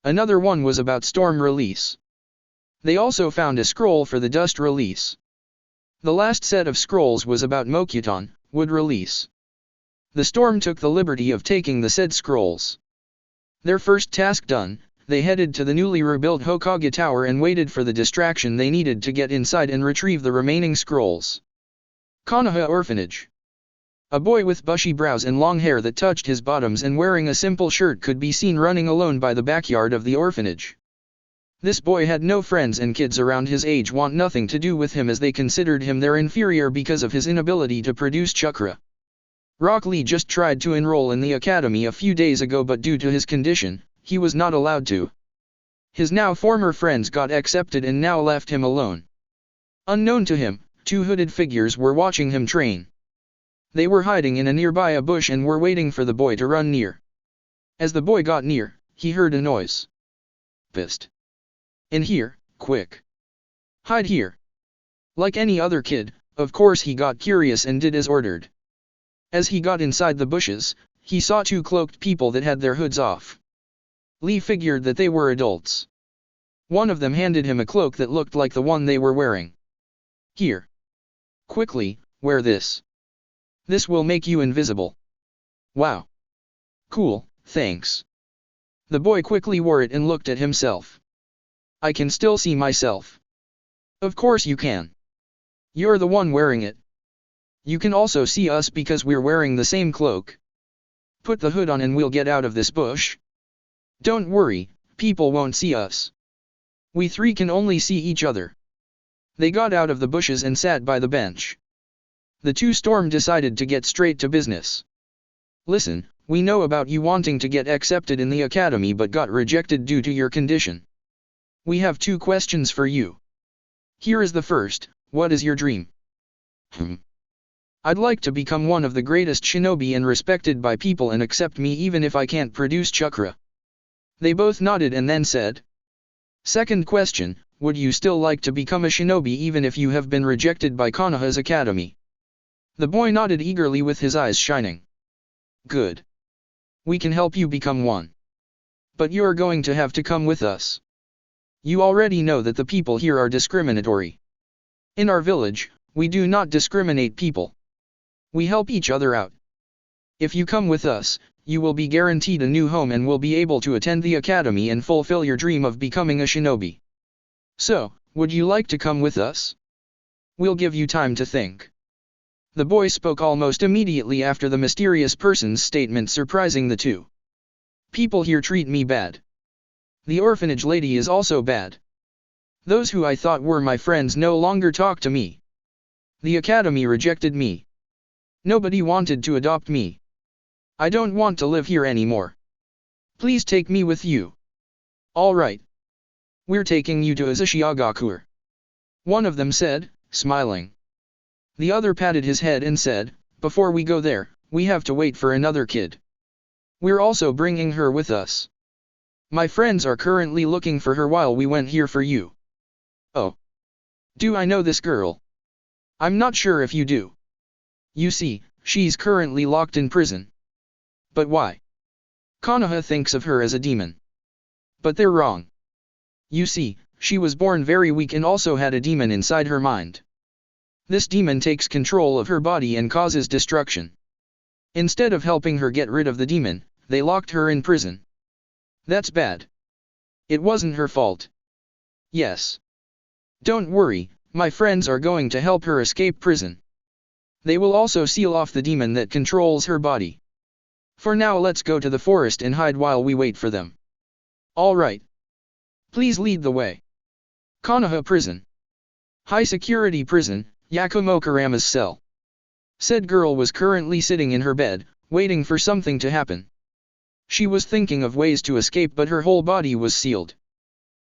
Another one was about Storm release. They also found a scroll for the Dust release. The last set of scrolls was about Mokuton, Wood release. The Storm took the liberty of taking the said scrolls. Their first task done, they headed to the newly rebuilt Hokage Tower and waited for the distraction they needed to get inside and retrieve the remaining scrolls. Konoha Orphanage. A boy with bushy brows and long hair that touched his bottoms and wearing a simple shirt could be seen running alone by the backyard of the orphanage. This boy had no friends and kids around his age want nothing to do with him as they considered him their inferior because of his inability to produce chakra. Rock Lee just tried to enroll in the academy a few days ago but due to his condition, he was not allowed to. His now former friends got accepted and now left him alone. Unknown to him, 2 hooded figures were watching him train. They were hiding in a nearby bush and were waiting for the boy to run near. As the boy got near, he heard a noise. Pissed. In here, quick. Hide here. Like any other kid, of course he got curious and did as ordered. As he got inside the bushes, he saw two cloaked people that had their hoods off. Lee figured that they were adults. One of them handed him a cloak that looked like the one they were wearing. Here. Quickly, wear this. This will make you invisible. Wow. Cool, thanks. The boy quickly wore it and looked at himself. I can still see myself. Of course you can. You're the one wearing it. You can also see us because we're wearing the same cloak. Put the hood on and we'll get out of this bush. Don't worry, people won't see us. We three can only see each other. They got out of the bushes and sat by the bench. The two Storm decided to get straight to business. Listen, we know about you wanting to get accepted in the academy but got rejected due to your condition. We have 2 questions for you. Here is the first, what is your dream? I'd like to become one of the greatest shinobi and respected by people and accept me even if I can't produce chakra. They both nodded and then said. Second question, would you still like to become a shinobi even if you have been rejected by Konoha's academy? The boy nodded eagerly with his eyes shining. Good. We can help you become one. But you're going to have to come with us. You already know that the people here are discriminatory. In our village, we do not discriminate people. We help each other out. If you come with us, you will be guaranteed a new home and will be able to attend the academy and fulfill your dream of becoming a shinobi. So, would you like to come with us? We'll give you time to think. The boy spoke almost immediately after the mysterious person's statement, surprising the two. People here treat me bad. The orphanage lady is also bad. Those who I thought were my friends no longer talk to me. The academy rejected me. Nobody wanted to adopt me. I don't want to live here anymore. Please take me with you. All right. We're taking you to Uzushiagakur. One of them said, smiling. The other patted his head and said, before we go there, we have to wait for another kid. We're also bringing her with us. My friends are currently looking for her while we went here for you. Oh. Do I know this girl? I'm not sure if you do. You see, she's currently locked in prison. But why? Konoha thinks of her as a demon. But they're wrong. You see, she was born very weak and also had a demon inside her mind. This demon takes control of her body and causes destruction. Instead of helping her get rid of the demon, they locked her in prison. That's bad. It wasn't her fault. Yes. Don't worry, my friends are going to help her escape prison. They will also seal off the demon that controls her body. For now, let's go to the forest and hide while we wait for them. All right. Please lead the way. Konoha Prison. High security prison, Yakumo Kurama's cell. Said girl was currently sitting in her bed, waiting for something to happen. She was thinking of ways to escape, but her whole body was sealed.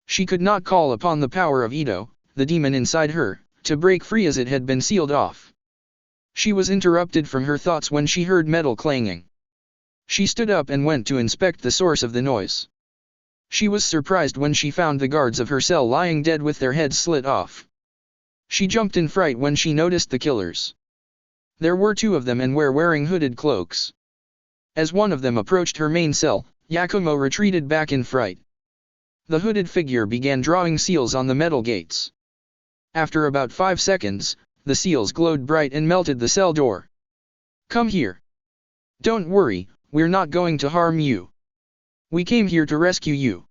She could not call upon the power of Ito, the demon inside her, to break free as it had been sealed off. She was interrupted from her thoughts when she heard metal clanging. She stood up and went to inspect the source of the noise. She was surprised when she found the guards of her cell lying dead with their heads slit off. She jumped in fright when she noticed the killers. There were 2 of them and were wearing hooded cloaks. As one of them approached her main cell, Yakumo retreated back in fright. The hooded figure began drawing seals on the metal gates. After about 5 seconds, the seals glowed bright and melted the cell door. Come here. Don't worry, we're not going to harm you. We came here to rescue you.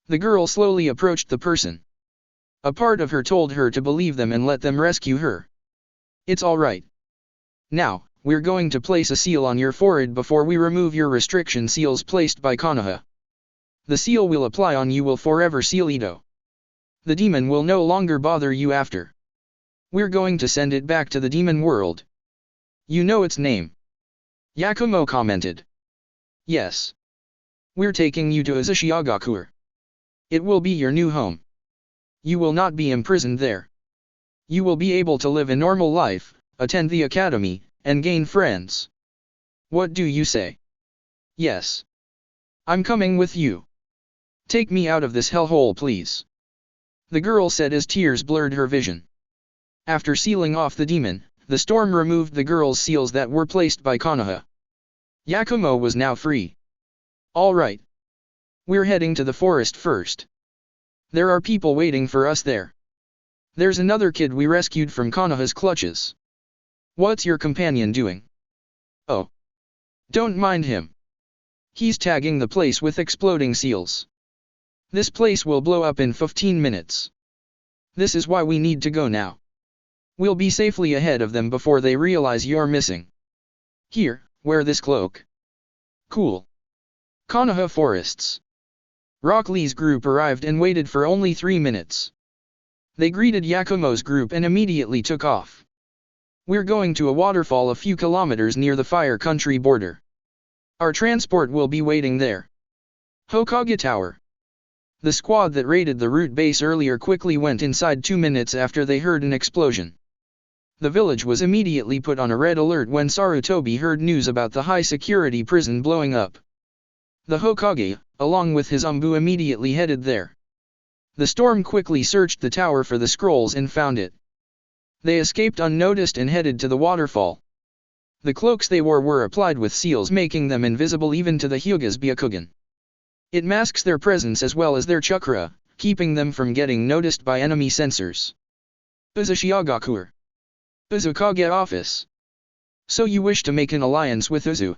The girl slowly approached the person. A part of her told her to believe them and let them rescue her. It's all right. Now, we're going to place a seal on your forehead before we remove your restriction seals placed by Konoha. The seal we'll apply on you will forever seal Ito. The demon will no longer bother you after. We're going to send it back to the demon world. You know its name. Yakumo commented. Yes. We're taking you to Uzushiagakur. It will be your new home. You will not be imprisoned there. You will be able to live a normal life, attend the academy, and gain friends. What do you say? Yes. I'm coming with you. Take me out of this hellhole, please. The girl said as tears blurred her vision. After sealing off the demon, the storm removed the girl's seals that were placed by Konoha. Yakumo was now free. All right. We're heading to the forest first. There are people waiting for us there. There's another kid we rescued from Konoha's clutches. What's your companion doing? Oh. Don't mind him. He's tagging the place with exploding seals. This place will blow up in 15 minutes. This is why we need to go now. We'll be safely ahead of them before they realize you're missing. Here, wear this cloak. Cool. Konoha Forests. Rock Lee's group arrived and waited for only 3 minutes. They greeted Yakumo's group and immediately took off. We're going to a waterfall a few kilometers near the Fire Country border. Our transport will be waiting there. Hokage Tower. The squad that raided the root base earlier quickly went inside 2 minutes after they heard an explosion. The village was immediately put on a red alert when Sarutobi heard news about the high-security prison blowing up. The Hokage, along with his Umbu, immediately headed there. The storm quickly searched the tower for the scrolls and found it. They escaped unnoticed and headed to the waterfall. The cloaks they wore were applied with seals, making them invisible even to the Hyuga's Byakugan. It masks their presence as well as their chakra, keeping them from getting noticed by enemy sensors. Uzushiagakur. Uzukage Office. So you wish to make an alliance with Uzu?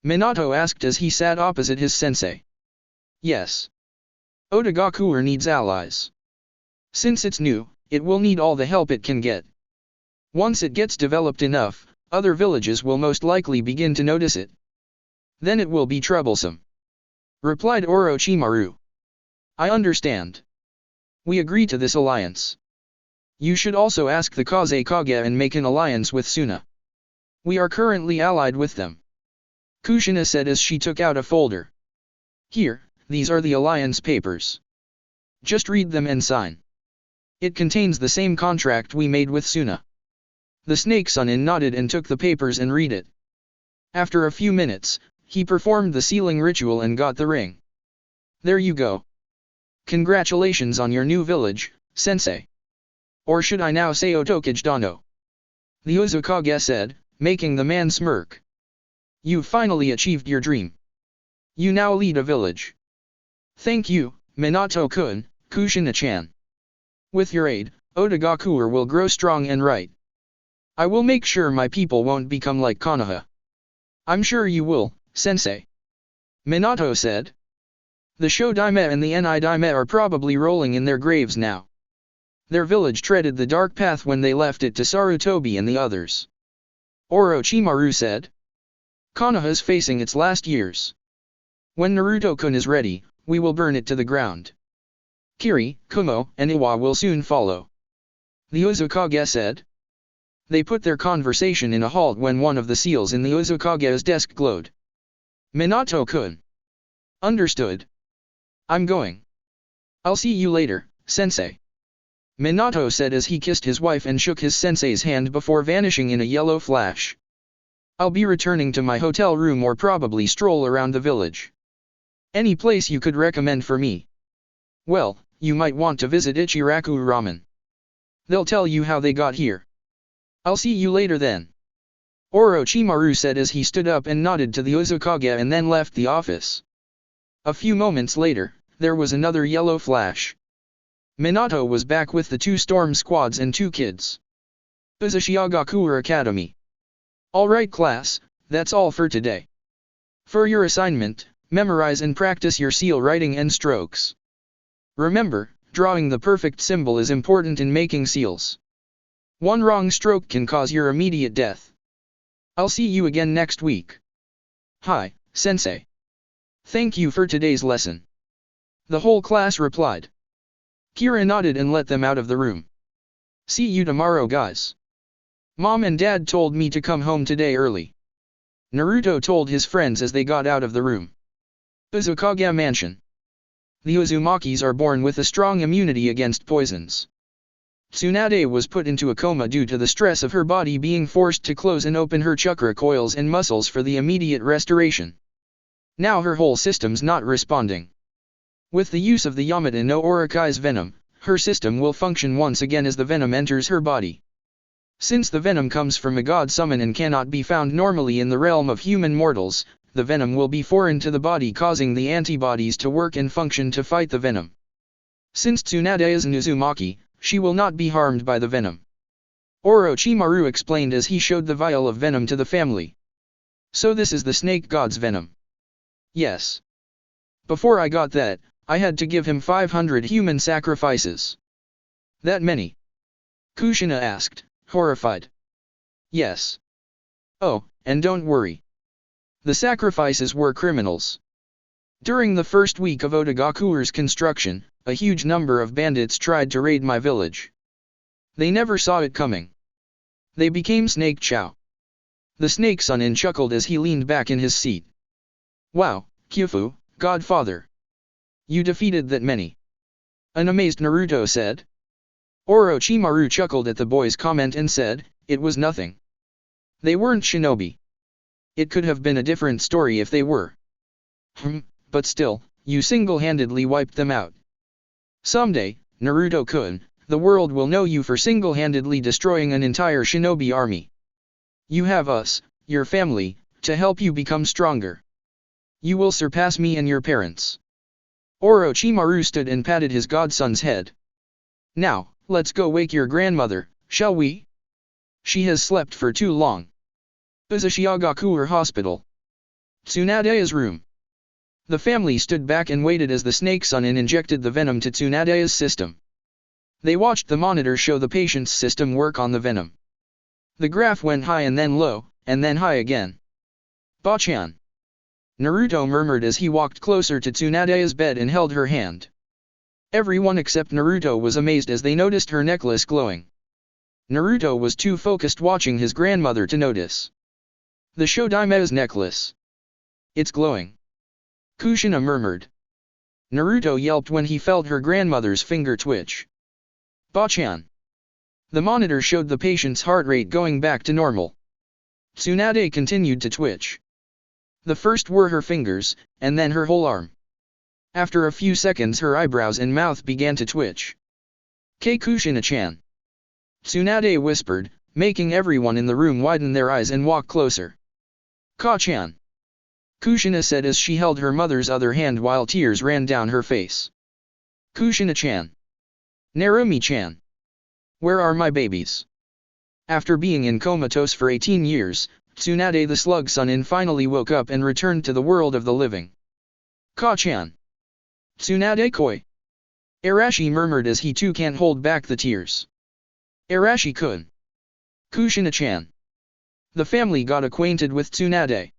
Minato asked as he sat opposite his sensei. Yes. Otagakuer needs allies. Since it's new, it will need all the help it can get. Once it gets developed enough, other villages will most likely begin to notice it. Then it will be troublesome. Replied Orochimaru. I understand. We agree to this alliance. You should also ask the Kaze Kage and make an alliance with Suna. We are currently allied with them. Kushina said as she took out a folder. Here, these are the alliance papers. Just read them and sign. It contains the same contract we made with Suna. The Snake Sunin nodded and took the papers and read it. After a few minutes, he performed the sealing ritual and got the ring. There you go. Congratulations on your new village, sensei. Or should I now say Otokage Dano? The Uzukage said, making the man smirk. You've finally achieved your dream. You now lead a village. Thank you, Minato-kun, Kushina-chan. With your aid, Otagakuer will grow strong and right. I will make sure my people won't become like Konoha. I'm sure you will, sensei. Minato said. The Shodaime and the Ni-daime are probably rolling in their graves now. Their village treaded the dark path when they left it to Sarutobi and the others. Orochimaru said. Konoha's facing its last years. When Naruto-kun is ready, we will burn it to the ground. Kiri, Kumo, and Iwa will soon follow. The Uzukage said. They put their conversation in a halt when one of the seals in the Uzukage's desk glowed. Minato-kun. Understood. I'm going. I'll see you later, sensei. Minato said as he kissed his wife and shook his sensei's hand before vanishing in a yellow flash. I'll be returning to my hotel room or probably stroll around the village. Any place you could recommend for me? Well, you might want to visit Ichiraku Ramen. They'll tell you how they got here. I'll see you later then. Orochimaru said as he stood up and nodded to the Uzukage and then left the office. A few moments later, there was another yellow flash. Minato was back with the 2 storm squads and 2 kids. Uzushiagakuer Academy. Alright class, that's all for today. For your assignment, memorize and practice your seal writing and strokes. Remember, drawing the perfect symbol is important in making seals. One wrong stroke can cause your immediate death. I'll see you again next week. Hi, sensei. Thank you for today's lesson. The whole class replied. Kira nodded and let them out of the room. See you tomorrow, guys. Mom and Dad told me to come home today early. Naruto told his friends as they got out of the room. Uzukage Mansion. The Uzumakis are born with a strong immunity against poisons. Tsunade was put into a coma due to the stress of her body being forced to close and open her chakra coils and muscles for the immediate restoration. Now her whole system's not responding. With the use of the Yamata no Orokai's venom, her system will function once again as the venom enters her body. Since the venom comes from a god summon and cannot be found normally in the realm of human mortals, the venom will be foreign to the body, causing the antibodies to work and function to fight the venom. Since Tsunade is an Uzumaki, she will not be harmed by the venom. Orochimaru explained as he showed the vial of venom to the family. So this is the snake god's venom. Yes. Before I got that, I had to give him 500 human sacrifices. That many? Kushina asked, horrified. Yes. Oh, and don't worry. The sacrifices were criminals. During the first week of Otogaku's construction, a huge number of bandits tried to raid my village. They never saw it coming. They became Snake Chow. The Snake Sunin chuckled as he leaned back in his seat. Wow, Kyufu, Godfather. You defeated that many. An amazed Naruto said. Orochimaru chuckled at the boy's comment and said, it was nothing. They weren't shinobi. It could have been a different story if they were. But still, you single-handedly wiped them out. Someday, Naruto-kun, the world will know you for single-handedly destroying an entire shinobi army. You have us, your family, to help you become stronger. You will surpass me and your parents. Orochimaru stood and patted his godson's head. Now, let's go wake your grandmother, shall we? She has slept for too long. Uzumaki Hospital. Tsunade's room. The family stood back and waited as the Snake Sunin injected the venom to Tsunade's system. They watched the monitor show the patient's system work on the venom. The graph went high and then low, and then high again. Bachan. Naruto murmured as he walked closer to Tsunade's bed and held her hand. Everyone except Naruto was amazed as they noticed her necklace glowing. Naruto was too focused watching his grandmother to notice. The Shodaime's necklace. It's glowing. Kushina murmured. Naruto yelped when he felt her grandmother's finger twitch. Bachan. The monitor showed the patient's heart rate going back to normal. Tsunade continued to twitch. The first were her fingers, and then her whole arm. After a few seconds her eyebrows and mouth began to twitch. Kushina-chan. Tsunade whispered, making everyone in the room widen their eyes and walk closer. Ka-chan. Kushina said as she held her mother's other hand while tears ran down her face. Kushina-chan. Narumi-chan. Where are my babies? After being in comatose for 18 years, Tsunade the Slug Sunin finally woke up and returned to the world of the living. Ka-chan. Tsunade-koi. Arashi murmured as he too can't hold back the tears. Arashi-kun. Kushina-chan. The family got acquainted with Tsunade.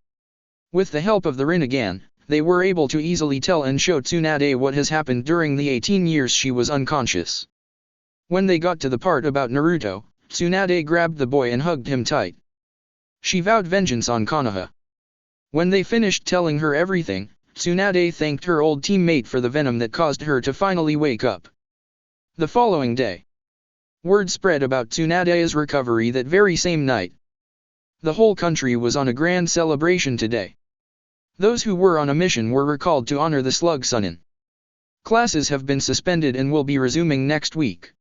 With the help of the Rinnegan, they were able to easily tell and show Tsunade what has happened during the 18 years she was unconscious. When they got to the part about Naruto, Tsunade grabbed the boy and hugged him tight. She vowed vengeance on Konoha. When they finished telling her everything, Tsunade thanked her old teammate for the venom that caused her to finally wake up. The following day, word spread about Tsunade's recovery that very same night. The whole country was on a grand celebration today. Those who were on a mission were recalled to honor the Slug Sunin. Classes have been suspended and will be resuming next week.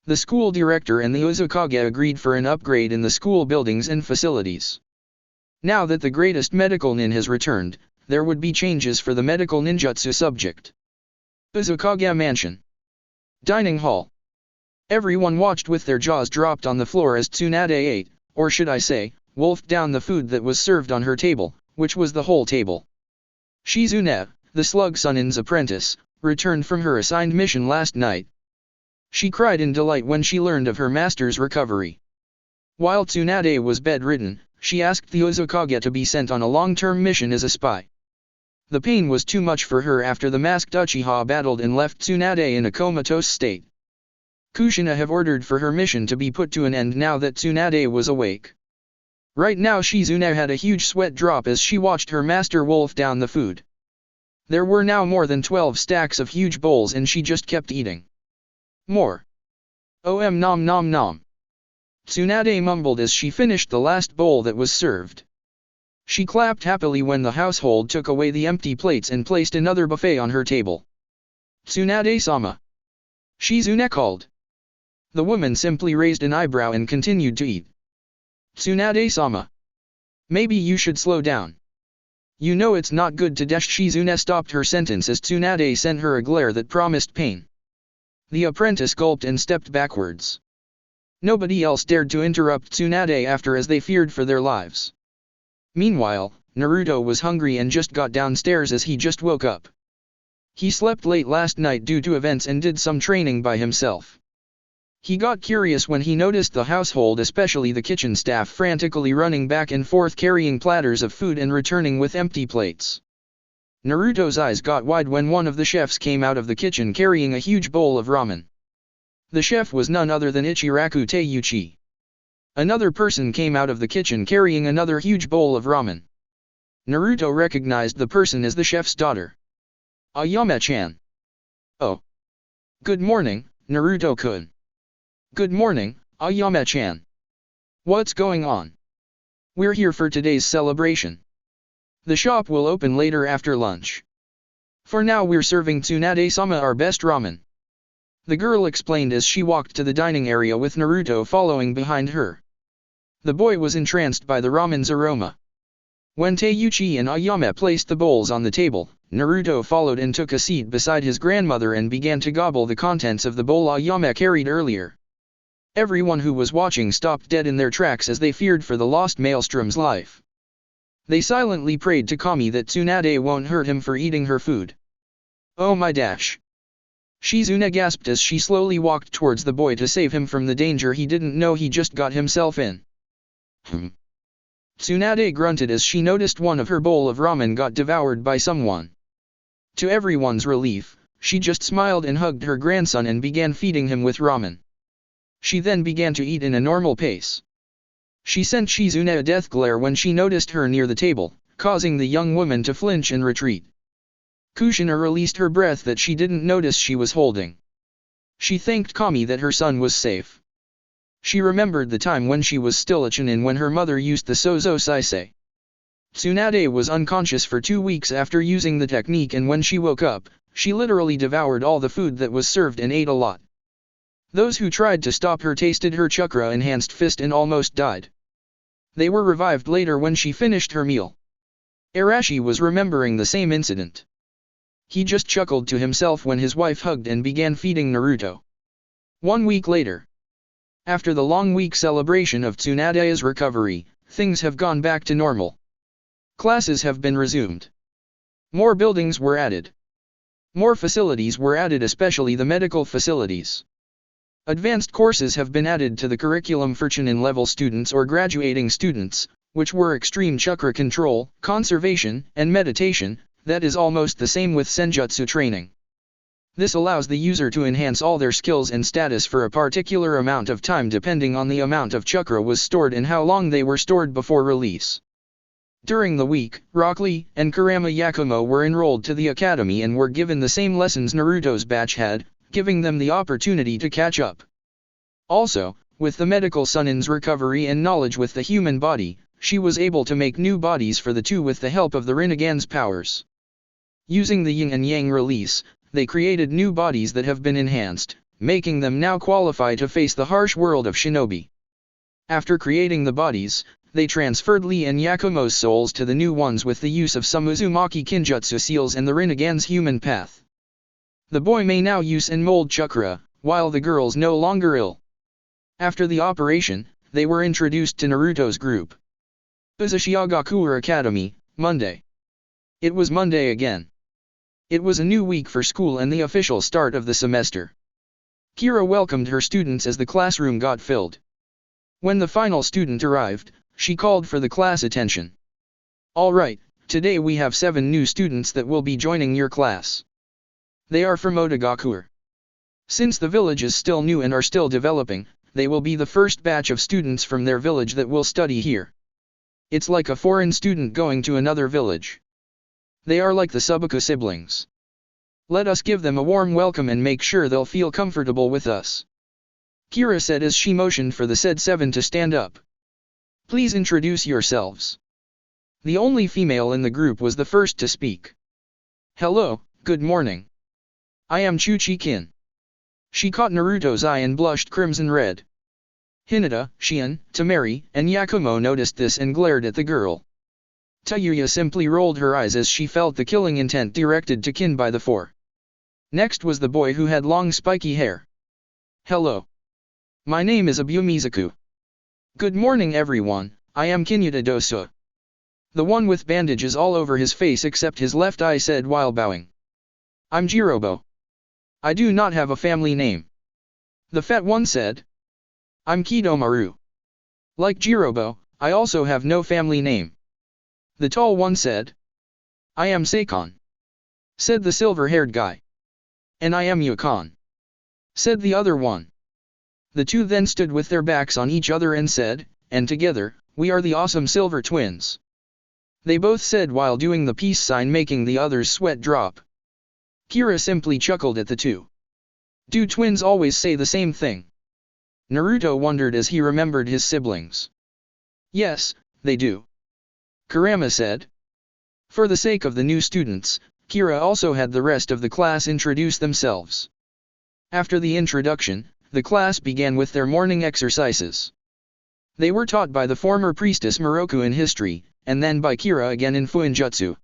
The school director and the Uzukage agreed for an upgrade in the school buildings and facilities. Now that the greatest medical nin has returned, there would be changes for the medical ninjutsu subject. Uzukage Mansion. Dining hall. Everyone watched with their jaws dropped on the floor as Tsunade ate, or should I say, wolfed down the food that was served on her table, which was the whole table. Shizune, the Slug Sunin's apprentice, returned from her assigned mission last night. She cried in delight when she learned of her master's recovery. While Tsunade was bedridden, she asked the Uzukage to be sent on a long-term mission as a spy. The pain was too much for her after the masked Uchiha battled and left Tsunade in a comatose state. Kushina have ordered for her mission to be put to an end now that Tsunade was awake. Right now Shizune had a huge sweat drop as she watched her master wolf down the food. There were now more than 12 stacks of huge bowls and she just kept eating. More. Nom nom nom. Tsunade mumbled as she finished the last bowl that was served. She clapped happily when the household took away the empty plates and placed another buffet on her table. "Tsunade-sama." Shizune called. The woman simply raised an eyebrow and continued to eat. "Tsunade-sama. Maybe you should slow down. You know it's not good to dash." Shizune stopped her sentence as Tsunade sent her a glare that promised pain. The apprentice gulped and stepped backwards. Nobody else dared to interrupt Tsunade after, as they feared for their lives. Meanwhile, Naruto was hungry and just got downstairs as he just woke up. He slept late last night due to events and did some training by himself. He got curious when he noticed the household, especially the kitchen staff, frantically running back and forth carrying platters of food and returning with empty plates. Naruto's eyes got wide when one of the chefs came out of the kitchen carrying a huge bowl of ramen. The chef was none other than Ichiraku Taijutsu. Another person came out of the kitchen carrying another huge bowl of ramen. Naruto recognized the person as the chef's daughter. Ayame-chan. "Oh. Good morning, Naruto-kun." "Good morning, Ayame-chan. What's going on?" "We're here for today's celebration. The shop will open later after lunch. For now we're serving Tsunade-sama our best ramen," the girl explained as she walked to the dining area with Naruto following behind her. The boy was entranced by the ramen's aroma. When Taijutsu and Ayame placed the bowls on the table, Naruto followed and took a seat beside his grandmother and began to gobble the contents of the bowl Ayame carried earlier. Everyone who was watching stopped dead in their tracks as they feared for the lost Maelstrom's life. They silently prayed to Kami that Tsunade won't hurt him for eating her food. "Oh my dash!" Shizune gasped as she slowly walked towards the boy to save him from the danger he didn't know he just got himself in. Tsunade grunted as she noticed one of her bowl of ramen got devoured by someone. To everyone's relief, she just smiled and hugged her grandson and began feeding him with ramen. She then began to eat in a normal pace. She sent Shizune a death glare when she noticed her near the table, causing the young woman to flinch and retreat. Kushina released her breath that she didn't notice she was holding. She thanked Kami that her son was safe. She remembered the time when she was still a chunin when her mother used the Sozo Saisei. Tsunade was unconscious for 2 weeks after using the technique, and when she woke up, she literally devoured all the food that was served and ate a lot. Those who tried to stop her tasted her chakra-enhanced fist and almost died. They were revived later when she finished her meal. Arashi was remembering the same incident. He just chuckled to himself when his wife hugged and began feeding Naruto. 1 week later. After the long week celebration of Tsunade's recovery, things have gone back to normal. Classes have been resumed. More buildings were added. More facilities were added, especially the medical facilities. Advanced courses have been added to the curriculum for chunin level students or graduating students, which were extreme chakra control, conservation, and meditation. That is almost the same with Genjutsu Training. This allows the user to enhance all their skills and status for a particular amount of time depending on the amount of chakra was stored and how long they were stored before release. During the week, Rock Lee and Kurama Yakumo were enrolled to the academy and were given the same lessons Naruto's batch had, giving them the opportunity to catch up. Also, with the medical Sunin's recovery and knowledge with the human body, she was able to make new bodies for the two with the help of the Rinnegan's powers. Using the yin and yang release, they created new bodies that have been enhanced, making them now qualify to face the harsh world of shinobi. After creating the bodies, they transferred Lee and Yakumo's souls to the new ones with the use of some Uzumaki Kenjutsu seals and the Rinnegan's human path. The boy may now use and mold chakra, while the girl's no longer ill. After the operation, they were introduced to Naruto's group. Uzushiagakuer Academy, Monday. It was Monday again. It was a new week for school and the official start of the semester. Kira welcomed her students as the classroom got filled. When the final student arrived, she called for the class attention. "Alright, today we have 7 new students that will be joining your class. They are from Otagakuer. Since the village is still new and are still developing, they will be the first batch of students from their village that will study here. It's like a foreign student going to another village. They are like the Subaku siblings. Let us give them a warm welcome and make sure they'll feel comfortable with us," Kira said as she motioned for the said 7 to stand up. "Please introduce yourselves." The only female in the group was the first to speak. "Hello, good morning. I am Chuchi-kin." She caught Naruto's eye and blushed crimson red. Hinata, Shion, Temari, and Yakumo noticed this and glared at the girl. Tayuya simply rolled her eyes as she felt the killing intent directed to Kin by the four. Next was the boy who had long spiky hair. "Hello. My name is Abumizaku. Good morning everyone, I am Kinyuta Dosa." The one with bandages all over his face except his left eye said while bowing. "I'm Jirobo. I do not have a family name." The fat one said. "I'm Kidomaru. Like Jirobo, I also have no family name." The tall one said. "I am Seikon," said the silver-haired guy. "And I am Yukon," said the other one. The two then stood with their backs on each other and said, "And together, we are the awesome silver twins." They both said while doing the peace sign, making the others sweat drop. Kira simply chuckled at the two. Do twins always say the same thing? Naruto wondered as he remembered his siblings. Yes, they do. Kurama said. For the sake of the new students, Kira also had the rest of the class introduce themselves. After the introduction, the class began with their morning exercises. They were taught by the former priestess Moroku in history, and then by Kira again in Fuinjutsu.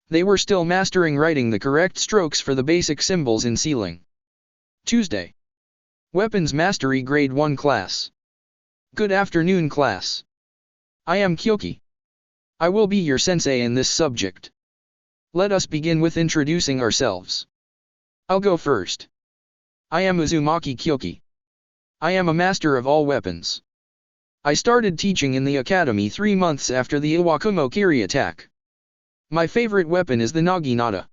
They were still mastering writing the correct strokes for the basic symbols in sealing. Tuesday. Weapons Mastery Grade 1 Class. Good afternoon class. I am Kyoki. I will be your sensei in this subject. Let us begin with introducing ourselves. I'll go first. I am Uzumaki Kyoki. I am a master of all weapons. I started teaching in the academy 3 months after the Iwakumo Kiri attack. My favorite weapon is the Naginata.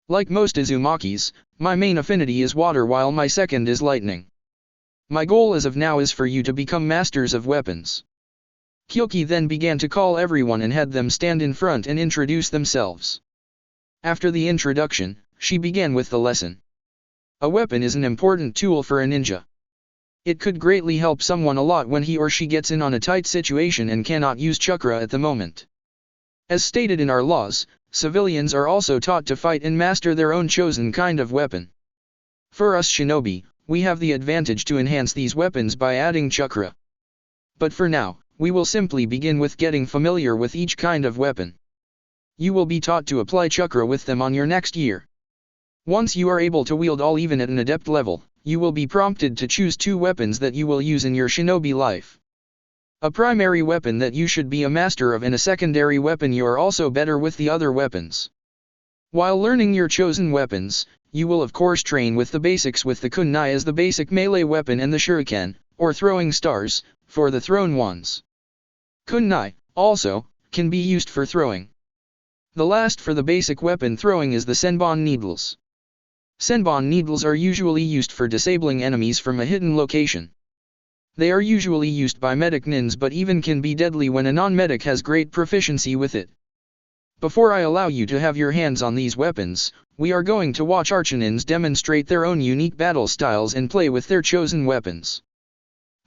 Like most Uzumakis, my main affinity is water while my second is lightning. My goal as of now is for you to become masters of weapons. Kyoki then began to call everyone and had them stand in front and introduce themselves. After the introduction, she began with the lesson. A weapon is an important tool for a ninja. It could greatly help someone a lot when he or she gets in on a tight situation and cannot use chakra at the moment. As stated in our laws, civilians are also taught to fight and master their own chosen kind of weapon. For us shinobi, we have the advantage to enhance these weapons by adding chakra. But for now, we will simply begin with getting familiar with each kind of weapon. You will be taught to apply chakra with them on your next year. Once you are able to wield all even at an adept level, you will be prompted to choose 2 weapons that you will use in your shinobi life. A primary weapon that you should be a master of and a secondary weapon you are also better with the other weapons. While learning your chosen weapons, you will of course train with the basics with the kunai as the basic melee weapon and the shuriken, or throwing stars, for the thrown ones. Kunai, also, can be used for throwing. The last for the basic weapon throwing is the senbon needles. Senbon needles are usually used for disabling enemies from a hidden location. They are usually used by medic nins but even can be deadly when a non-medic has great proficiency with it. Before I allow you to have your hands on these weapons, we are going to watch archinins demonstrate their own unique battle styles and play with their chosen weapons.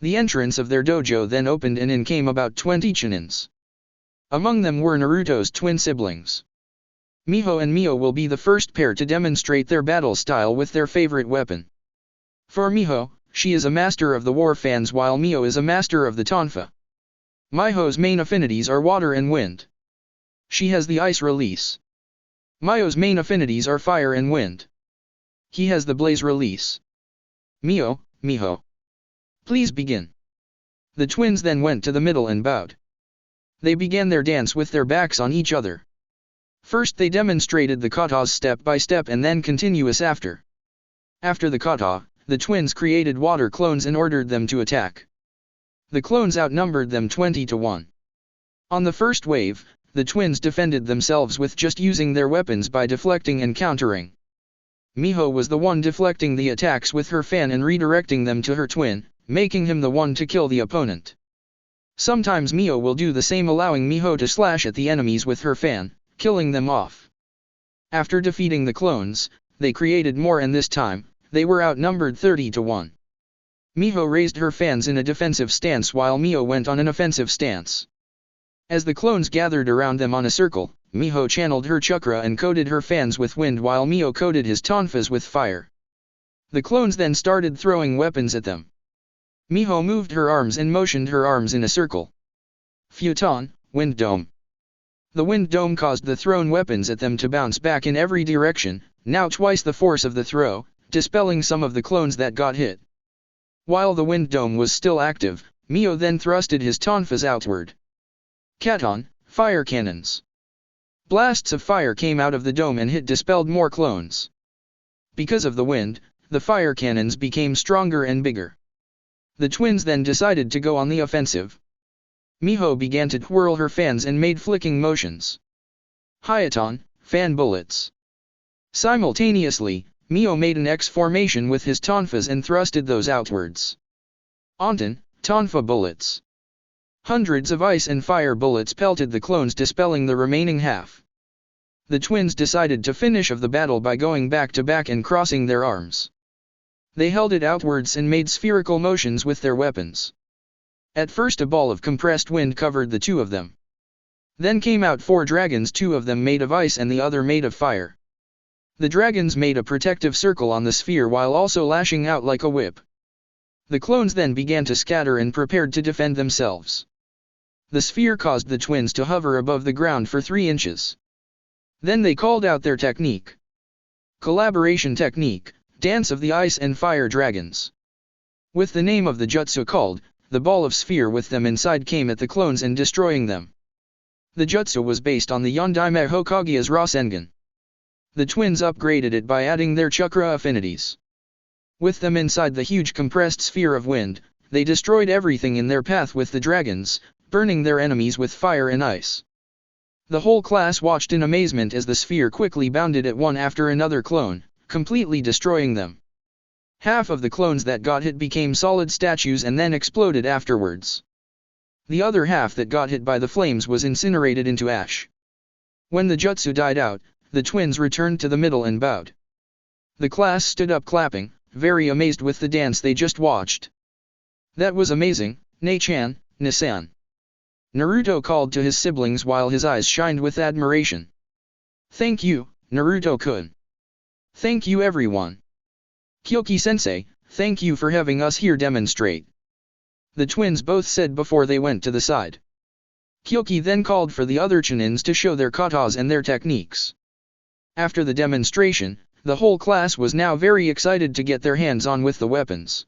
The entrance of their dojo then opened and in came about 20 chinins. Among them were Naruto's twin siblings. Miho and Mio will be the first pair to demonstrate their battle style with their favorite weapon. For Miho, she is a master of the war fans while Mio is a master of the tonfa. Miho's main affinities are water and wind. She has the ice release. Mio's main affinities are fire and wind. He has the blaze release. Miho. Please begin. The twins then went to the middle and bowed. They began their dance with their backs on each other. First they demonstrated the katas step by step and then continuous after. After the kata, the twins created water clones and ordered them to attack. The clones outnumbered them 20-1. On the first wave, the twins defended themselves with just using their weapons by deflecting and countering. Miho was the one deflecting the attacks with her fan and redirecting them to her twin, making him the one to kill the opponent. Sometimes Mio will do the same, allowing Miho to slash at the enemies with her fan, killing them off. After defeating the clones, they created more and this time, they were outnumbered 30-1. Miho raised her fans in a defensive stance while Mio went on an offensive stance. As the clones gathered around them on a circle, Miho channeled her chakra and coated her fans with wind while Mio coated his tonfas with fire. The clones then started throwing weapons at them. Miho moved her arms and motioned her arms in a circle. Futon, Wind Dome. The wind dome caused the thrown weapons at them to bounce back in every direction, now twice the force of the throw, dispelling some of the clones that got hit. While the wind dome was still active, Mio then thrusted his tonfas outward. Katon, Fire Cannons. Blasts of fire came out of the dome and dispelled more clones. Because of the wind, the fire cannons became stronger and bigger. The twins then decided to go on the offensive. Miho began to twirl her fans and made flicking motions. Hyaton, Fan Bullets. Simultaneously, Mio made an X formation with his tonfas and thrusted those outwards. Onton, Tonfa Bullets. Hundreds of ice and fire bullets pelted the clones, dispelling the remaining half. The twins decided to finish of the battle by going back to back and crossing their arms. They held it outwards and made spherical motions with their weapons. At first a ball of compressed wind covered the two of them. Then came out 4 dragons, 2 of them made of ice and the other made of fire. The dragons made a protective circle on the sphere while also lashing out like a whip. The clones then began to scatter and prepared to defend themselves. The sphere caused the twins to hover above the ground for 3 inches. Then they called out their technique. Collaboration Technique, Dance of the Ice and Fire Dragons. With the name of the jutsu called, the ball of sphere with them inside came at the clones and destroying them. The jutsu was based on the Yondaime Hokage's Rasengan. The twins upgraded it by adding their chakra affinities. With them inside the huge compressed sphere of wind, they destroyed everything in their path with the dragons, burning their enemies with fire and ice. The whole class watched in amazement as the sphere quickly bounded at one after another clone, completely destroying them. Half of the clones that got hit became solid statues and then exploded afterwards. The other half that got hit by the flames was incinerated into ash. When the jutsu died out, the twins returned to the middle and bowed. The class stood up clapping, very amazed with the dance they just watched. That was amazing, Ne-chan, Ne-san. Naruto called to his siblings while his eyes shined with admiration. Thank you, Naruto-kun. Thank you everyone. Kyoki-sensei, thank you for having us here demonstrate. The twins both said before they went to the side. Kyoki then called for the other chunins to show their katas and their techniques. After the demonstration, the whole class was now very excited to get their hands on with the weapons.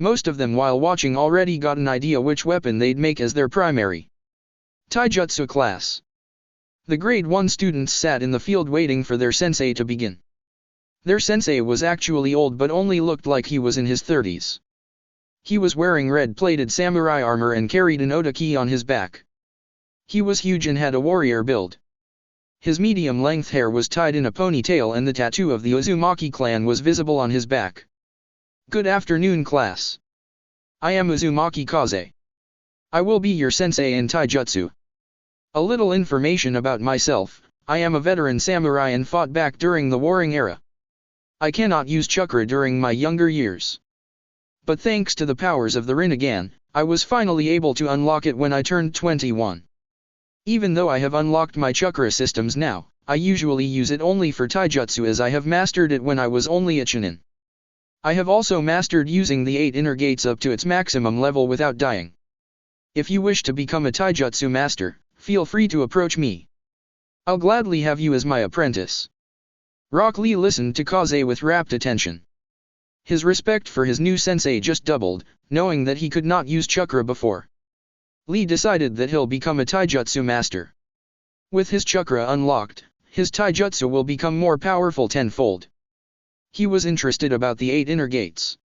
Most of them while watching already got an idea which weapon they'd make as their primary. Taijutsu Class. The grade 1 students sat in the field waiting for their sensei to begin. Their sensei was actually old but only looked like he was in his 30s. He was wearing red-plated samurai armor and carried an otaki on his back. He was huge and had a warrior build. His medium-length hair was tied in a ponytail and the tattoo of the Uzumaki clan was visible on his back. Good afternoon class. I am Uzumaki Kaze. I will be your sensei in Taijutsu. A little information about myself, I am a veteran samurai and fought back during the warring era. I cannot use chakra during my younger years. But thanks to the powers of the Rinnegan, I was finally able to unlock it when I turned 21. Even though I have unlocked my chakra systems now, I usually use it only for taijutsu as I have mastered it when I was only a chunin. I have also mastered using the 8 inner gates up to its maximum level without dying. If you wish to become a taijutsu master, feel free to approach me. I'll gladly have you as my apprentice. Rock Lee listened to Kaze with rapt attention. His respect for his new sensei just doubled, knowing that he could not use chakra before. Lee decided that he'll become a taijutsu master. With his chakra unlocked, his taijutsu will become more powerful tenfold. He was interested about the 8 inner gates.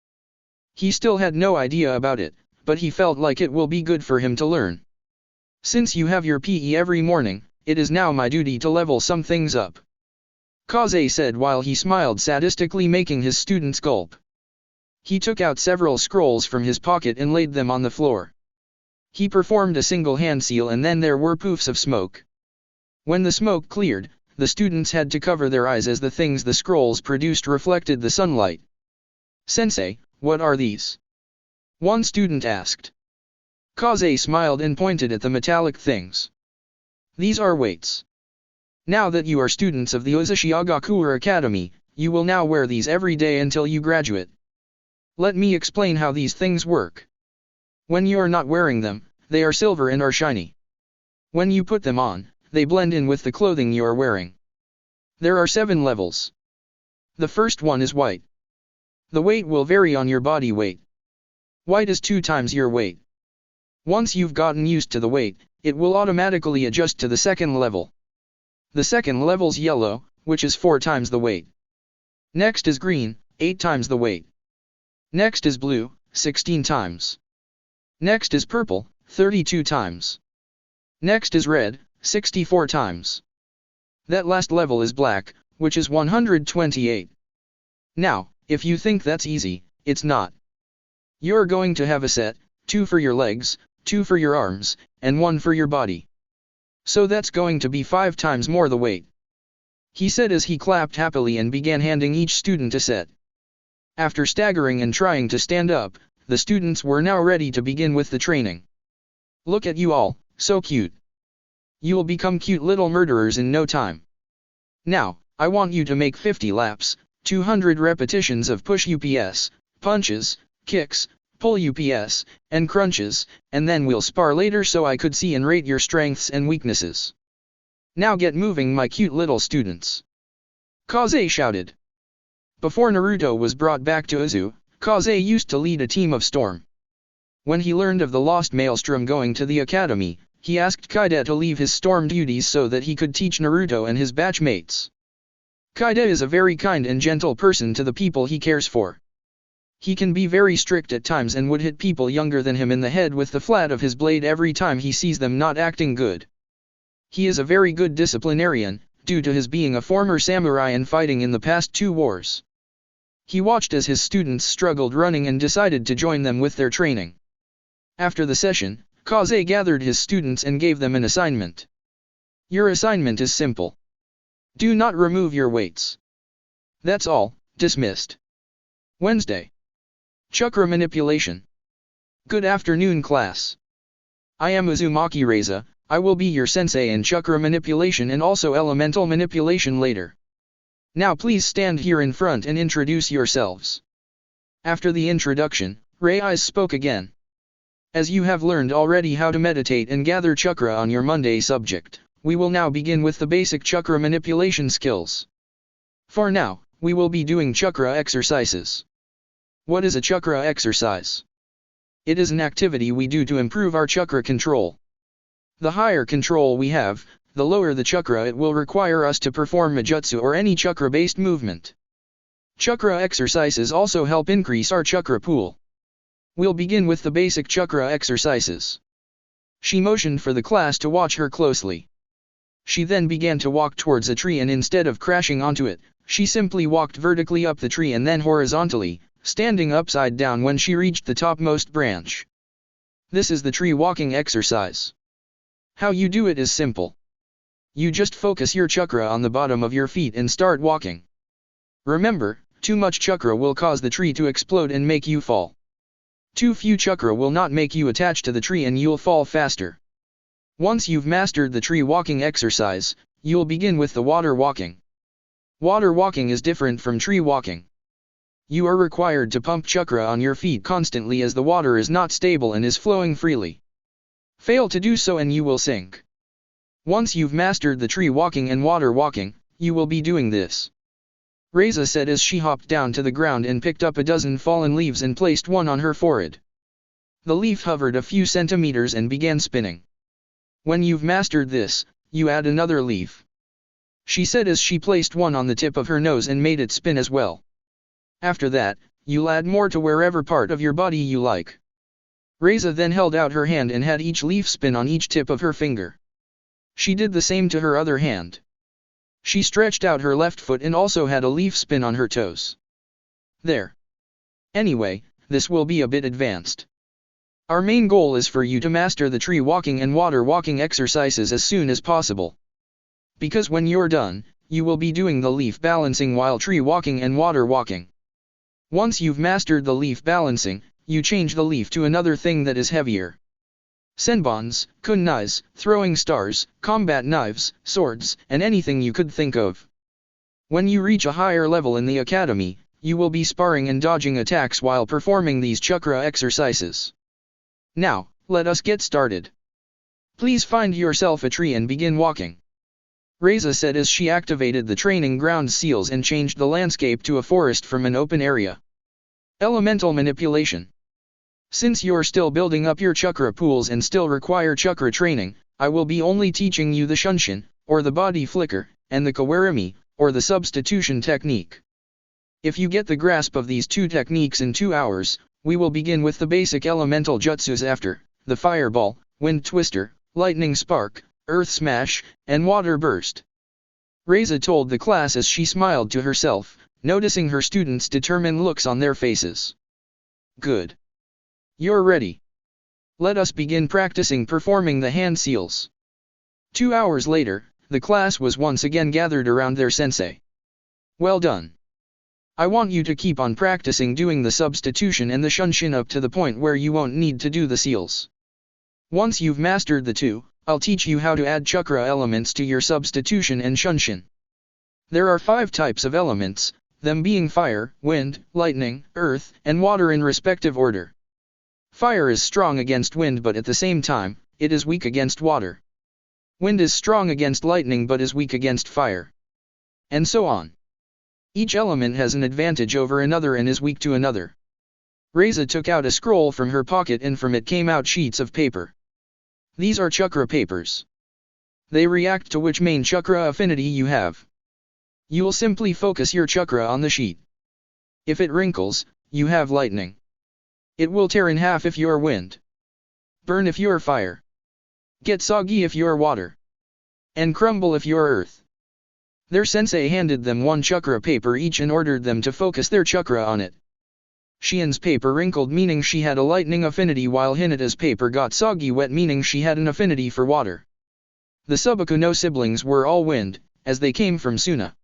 He still had no idea about it, but he felt like it will be good for him to learn. Since you have your PE every morning, it is now my duty to level some things up. Kaze said while he smiled sadistically, making his students gulp. He took out several scrolls from his pocket and laid them on the floor. He performed a single hand seal and then there were poofs of smoke. When the smoke cleared, the students had to cover their eyes as the things the scrolls produced reflected the sunlight. Sensei, what are these? One student asked. Kaze smiled and pointed at the metallic things. These are weights. Now that you are students of the Uzumaki Academy, you will now wear these every day until you graduate. Let me explain how these things work. When you are not wearing them, they are silver and are shiny. When you put them on, they blend in with the clothing you are wearing. There are 7 levels. The first one is white. The weight will vary on your body weight. White is 2 times your weight. Once you've gotten used to the weight, it will automatically adjust to the second level. The second level's yellow, which is 4 times the weight. Next is green, 8 times the weight. Next is blue, 16 times. Next is purple, 32 times. Next is red, 64 times. That last level is black, which is 128. Now, if you think that's easy, it's not. You're going to have a set, 2 for your legs, 2 for your arms, and 1 for your body. So that's going to be 5 times more the weight. He said as he clapped happily and began handing each student a set. After staggering and trying to stand up, the students were now ready to begin with the training. Look at you all, so cute. You'll become cute little murderers in no time. Now, I want you to make 50 laps, 200 repetitions of push UPS, punches, kicks, pull UPS, and crunches, and then we'll spar later so I could see and rate your strengths and weaknesses. Now get moving, my cute little students. Kaze shouted. Before Naruto was brought back to Uzu, Kaze used to lead a team of Storm. When he learned of the lost Maelstrom going to the academy, he asked Kaide to leave his Storm duties so that he could teach Naruto and his batchmates. Kaide is a very kind and gentle person to the people he cares for. He can be very strict at times and would hit people younger than him in the head with the flat of his blade every time he sees them not acting good. He is a very good disciplinarian, due to his being a former samurai and fighting in the past 2 wars. He watched as his students struggled running and decided to join them with their training. After the session, Kaze gathered his students and gave them an assignment. Your assignment is simple. Do not remove your weights. That's all, dismissed. Wednesday. Chakra Manipulation. Good afternoon, class. I am Uzumaki Reza. I will be your sensei in Chakra Manipulation and also Elemental Manipulation later. Now please stand here in front and introduce yourselves. After the introduction, Rei spoke again. As you have learned already how to meditate and gather chakra on your Monday subject, we will now begin with the basic chakra manipulation skills. For now, we will be doing chakra exercises. What is a chakra exercise? It is an activity we do to improve our chakra control. The higher control we have, the lower the chakra it will require us to perform a jutsu or any chakra-based movement. Chakra exercises also help increase our chakra pool. We'll begin with the basic chakra exercises. She motioned for the class to watch her closely. She then began to walk towards a tree and instead of crashing onto it, she simply walked vertically up the tree and then horizontally, standing upside down when she reached the topmost branch. This is the tree walking exercise. How you do it is simple. You just focus your chakra on the bottom of your feet and start walking. Remember, too much chakra will cause the tree to explode and make you fall. Too few chakra will not make you attach to the tree and you'll fall faster. Once you've mastered the tree walking exercise, you'll begin with the water walking. Water walking is different from tree walking. You are required to pump chakra on your feet constantly as the water is not stable and is flowing freely. Fail to do so and you will sink. Once you've mastered the tree walking and water walking, you will be doing this. Reza said as she hopped down to the ground and picked up a dozen fallen leaves and placed one on her forehead. The leaf hovered a few centimeters and began spinning. When you've mastered this, you add another leaf. She said as she placed one on the tip of her nose and made it spin as well. After that, you'll add more to wherever part of your body you like. Reza then held out her hand and had each leaf spin on each tip of her finger. She did the same to her other hand. She stretched out her left foot and also had a leaf spin on her toes. There. Anyway, this will be a bit advanced. Our main goal is for you to master the tree walking and water walking exercises as soon as possible. Because when you're done, you will be doing the leaf balancing while tree walking and water walking. Once you've mastered the leaf balancing, you change the leaf to another thing that is heavier. senbons, kunais, throwing stars, combat knives, swords, and anything you could think of. When you reach a higher level in the academy, you will be sparring and dodging attacks while performing these chakra exercises. Now, let us get started. Please find yourself a tree and begin walking. Reza said as she activated the training ground seals and changed the landscape to a forest from an open area. Elemental manipulation. Since you're still building up your chakra pools and still require chakra training, I will be only teaching you the shunshin, or the body flicker, and the kawarimi, or the substitution technique. If you get the grasp of these two techniques in 2 hours, we will begin with the basic elemental jutsus after, the fireball, wind twister, lightning spark, earth smash, and water burst. Reza told the class as she smiled to herself, noticing her students' determined looks on their faces. Good. You're ready. Let us begin practicing performing the hand seals. 2 hours later, the class was once again gathered around their sensei. Well done. I want you to keep on practicing doing the substitution and the shunshin up to the point where you won't need to do the seals. Once you've mastered the two, I'll teach you how to add chakra elements to your substitution and shunshin. There are 5 types of elements, them being fire, wind, lightning, earth, and water in respective order. Fire is strong against wind but at the same time, it is weak against water. Wind is strong against lightning but is weak against fire. And so on. Each element has an advantage over another and is weak to another. Reza took out a scroll from her pocket and from it came out sheets of paper. These are chakra papers. They react to which main chakra affinity you have. You will simply focus your chakra on the sheet. If it wrinkles, you have lightning. It will tear in half if you're wind. Burn if you're fire. Get soggy if you're water. And crumble if you're earth. Their sensei handed them 1 chakra paper each and ordered them to focus their chakra on it. Shien's paper wrinkled meaning she had a lightning affinity while Hinata's paper got soggy wet meaning she had an affinity for water. The Subakuno siblings were all wind, as they came from Suna.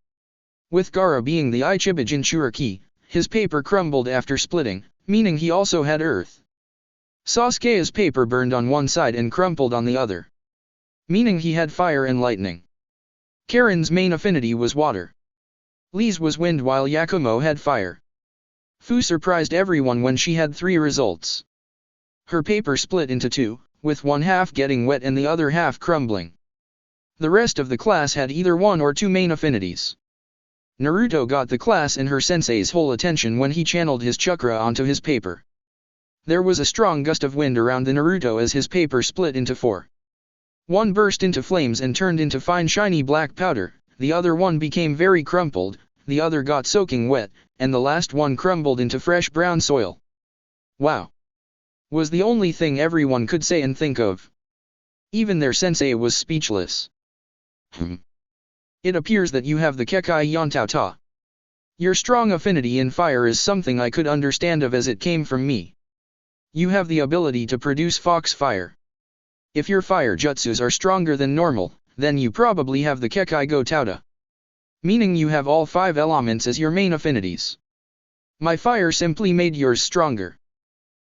With Gaara being the Ichiba Jinchuriki, his paper crumbled after splitting, meaning he also had earth. Sasuke's paper burned on one side and crumpled on the other, meaning he had fire and lightning. Karen's main affinity was water. Lee's was wind while Yakumo had fire. Fu surprised everyone when she had 3 results. Her paper split into 2, with one half getting wet and the other half crumbling. The rest of the class had either 1 or 2 main affinities. Naruto got the class and her sensei's whole attention when he channeled his chakra onto his paper. There was a strong gust of wind around the Naruto as his paper split into 4. One burst into flames and turned into fine shiny black powder, the other one became very crumpled, the other got soaking wet, and the last one crumbled into fresh brown soil. Wow! Was the only thing everyone could say and think of. Even their sensei was speechless. It appears that you have the Kekai Yantao. Your strong affinity in fire is something I could understand of as it came from me. You have the ability to produce fox fire. If your fire jutsus are stronger than normal, then you probably have the Kekai Go Tauta. Meaning you have all 5 elements as your main affinities. My fire simply made yours stronger.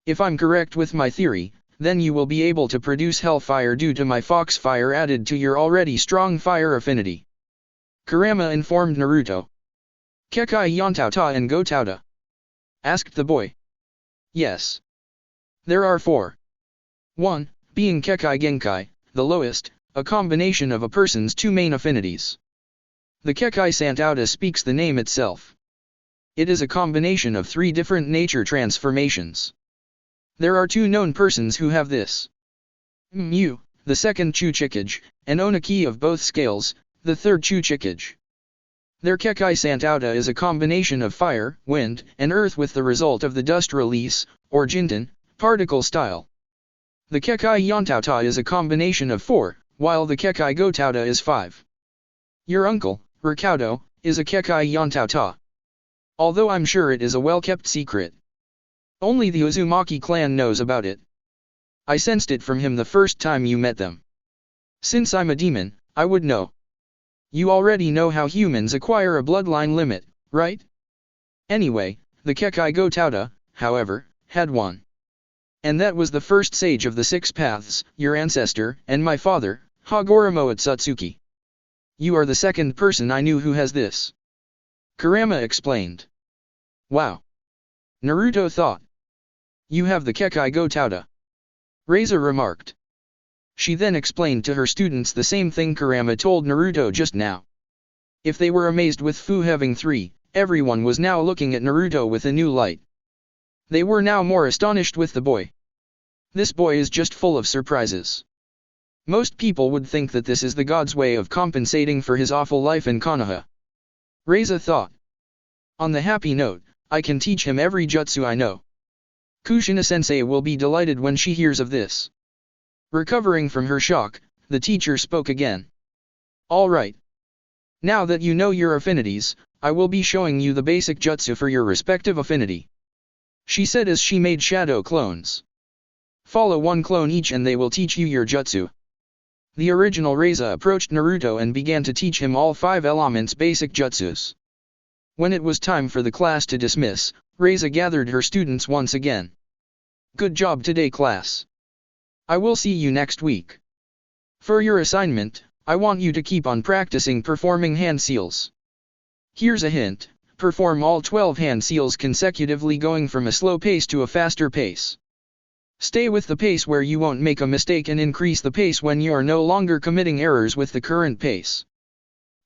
If I'm correct with my theory, then you will be able to produce hellfire due to my fox fire added to your already strong fire affinity. Kurama informed Naruto. Kekai Yantao and Go Tauta? Asked the boy. Yes. There are 4. 1. Being Kekai Genkai, the lowest, a combination of a person's 2 main affinities. The Kekai Santauta speaks the name itself. It is a combination of 3 different nature transformations. There are 2 known persons who have this. Mu, the second Chuchikage, and Onaki of both scales, the third Chuchikage. Their Kekai Santauta is a combination of fire, wind, and earth with the result of the dust release, or Jinten, particle style. The Kekai Yantao is a combination of 4, while the Kekai Go Tauta is 5. Your uncle, Rikaudo, is a Kekai Yantao. Although I'm sure it is a well-kept secret. Only the Uzumaki clan knows about it. I sensed it from him the first time you met them. Since I'm a demon, I would know. You already know how humans acquire a bloodline limit, right? Anyway, the Kekai Go Tauta, however, had one. And that was the first sage of the six paths, your ancestor, and my father, Hagoromo Atsutsuki. You are the second person I knew who has this. Kurama explained. Wow. Naruto thought. You have the Kekai go Tauta. Reiza remarked. She then explained to her students the same thing Kurama told Naruto just now. If they were amazed with Fu having 3, everyone was now looking at Naruto with a new light. They were now more astonished with the boy. This boy is just full of surprises. Most people would think that this is the god's way of compensating for his awful life in Konoha. Reiza thought. On the happy note, I can teach him every jutsu I know. Kushina-sensei will be delighted when she hears of this. Recovering from her shock, the teacher spoke again. All right. Now that you know your affinities, I will be showing you the basic jutsu for your respective affinity. She said as she made shadow clones. Follow one clone each and they will teach you your jutsu. The original Reiza approached Naruto and began to teach him all 5 elements basic jutsus. When it was time for the class to dismiss, Reiza gathered her students once again. Good job today, class. I will see you next week. For your assignment, I want you to keep on practicing performing hand seals. Here's a hint, perform all 12 hand seals consecutively going from a slow pace to a faster pace. Stay with the pace where you won't make a mistake and increase the pace when you are no longer committing errors with the current pace.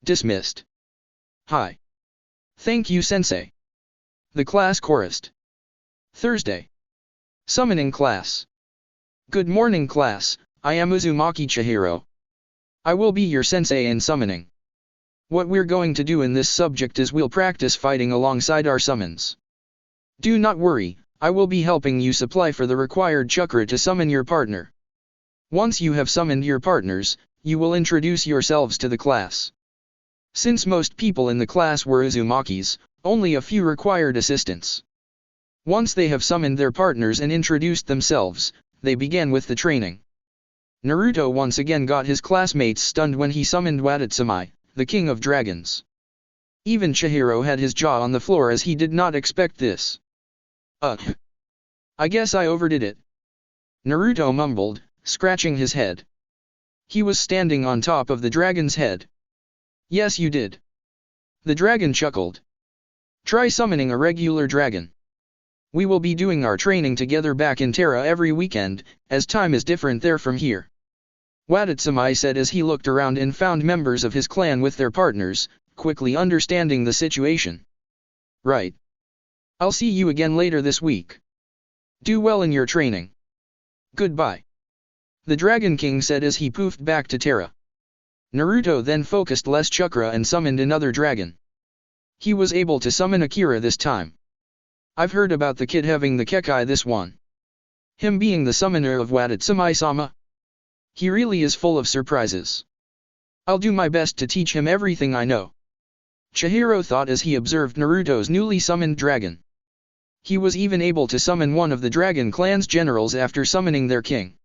Dismissed. Hi. Thank you, sensei. The class chorused. Thursday. Summoning class. Good morning, class. I am Uzumaki Chihiro. I will be your sensei in summoning. What we're going to do in this subject is we'll practice fighting alongside our summons. Do not worry, I will be helping you supply for the required chakra to summon your partner. Once you have summoned your partners, you will introduce yourselves to the class. Since most people in the class were Uzumakis, only a few required assistance. Once they have summoned their partners and introduced themselves, they began with the training. Naruto once again got his classmates stunned when he summoned Watatsumi, the king of dragons. Even Chihiro had his jaw on the floor as he did not expect this. I guess I overdid it. Naruto mumbled, scratching his head. He was standing on top of the dragon's head. Yes, you did. The dragon chuckled. Try summoning a regular dragon. We will be doing our training together back in Terra every weekend, as time is different there from here. Watatsumi said as he looked around and found members of his clan with their partners, quickly understanding the situation. Right. I'll see you again later this week. Do well in your training. Goodbye. The Dragon King said as he poofed back to Terra. Naruto then focused less chakra and summoned another dragon. He was able to summon Akira this time. I've heard about the kid having the Kekai this one. Him being the summoner of Watatsumi-sama. He really is full of surprises. I'll do my best to teach him everything I know. Chihiro thought as he observed Naruto's newly summoned dragon. He was even able to summon one of the Dragon Clan's generals after summoning their king.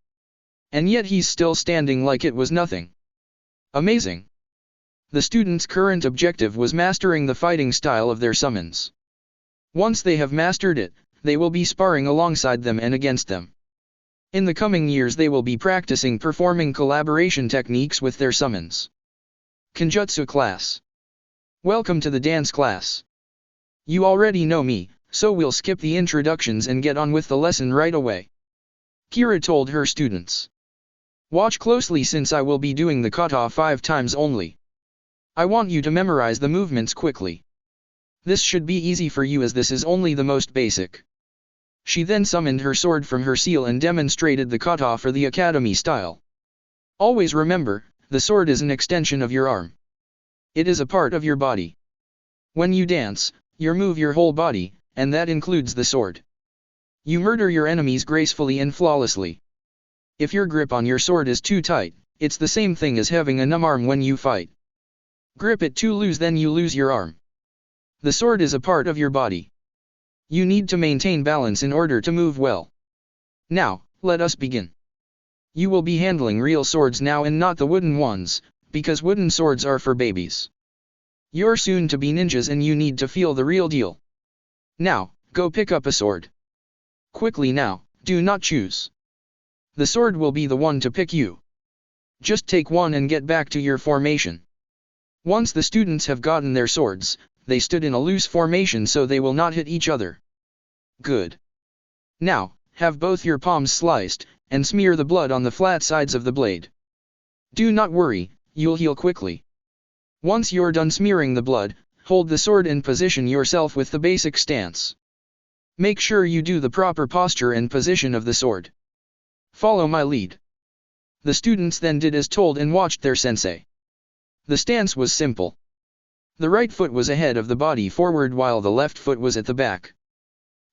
And yet he's still standing like it was nothing. Amazing. The students' current objective was mastering the fighting style of their summons. Once they have mastered it, they will be sparring alongside them and against them. In the coming years they will be practicing performing collaboration techniques with their summons. Kenjutsu Class. Welcome to the dance class. You already know me, so we'll skip the introductions and get on with the lesson right away. Kiri told her students. Watch closely since I will be doing the kata 5 times only. I want you to memorize the movements quickly. This should be easy for you as this is only the most basic. She then summoned her sword from her seal and demonstrated the kata for the academy style. Always remember, the sword is an extension of your arm. It is a part of your body. When you dance, you move your whole body, and that includes the sword. You murder your enemies gracefully and flawlessly. If your grip on your sword is too tight, it's the same thing as having a numb arm when you fight. Grip it too loose, then you lose your arm. The sword is a part of your body. You need to maintain balance in order to move well. Now, let us begin. You will be handling real swords now and not the wooden ones, because wooden swords are for babies. You're soon to be ninjas and you need to feel the real deal. Now, go pick up a sword. Quickly now, Do not choose. The sword will be the one to pick you. Just take one and get back to your formation. Once the students have gotten their swords, they stood in a loose formation so they will not hit each other. Good. Now, have both your palms sliced, and smear the blood on the flat sides of the blade. Do not worry, you'll heal quickly. Once you're done smearing the blood, hold the sword and position yourself with the basic stance. Make sure you do the proper posture and position of the sword. Follow my lead. The students then did as told and watched their sensei. The stance was simple. The right foot was ahead of the body forward while the left foot was at the back.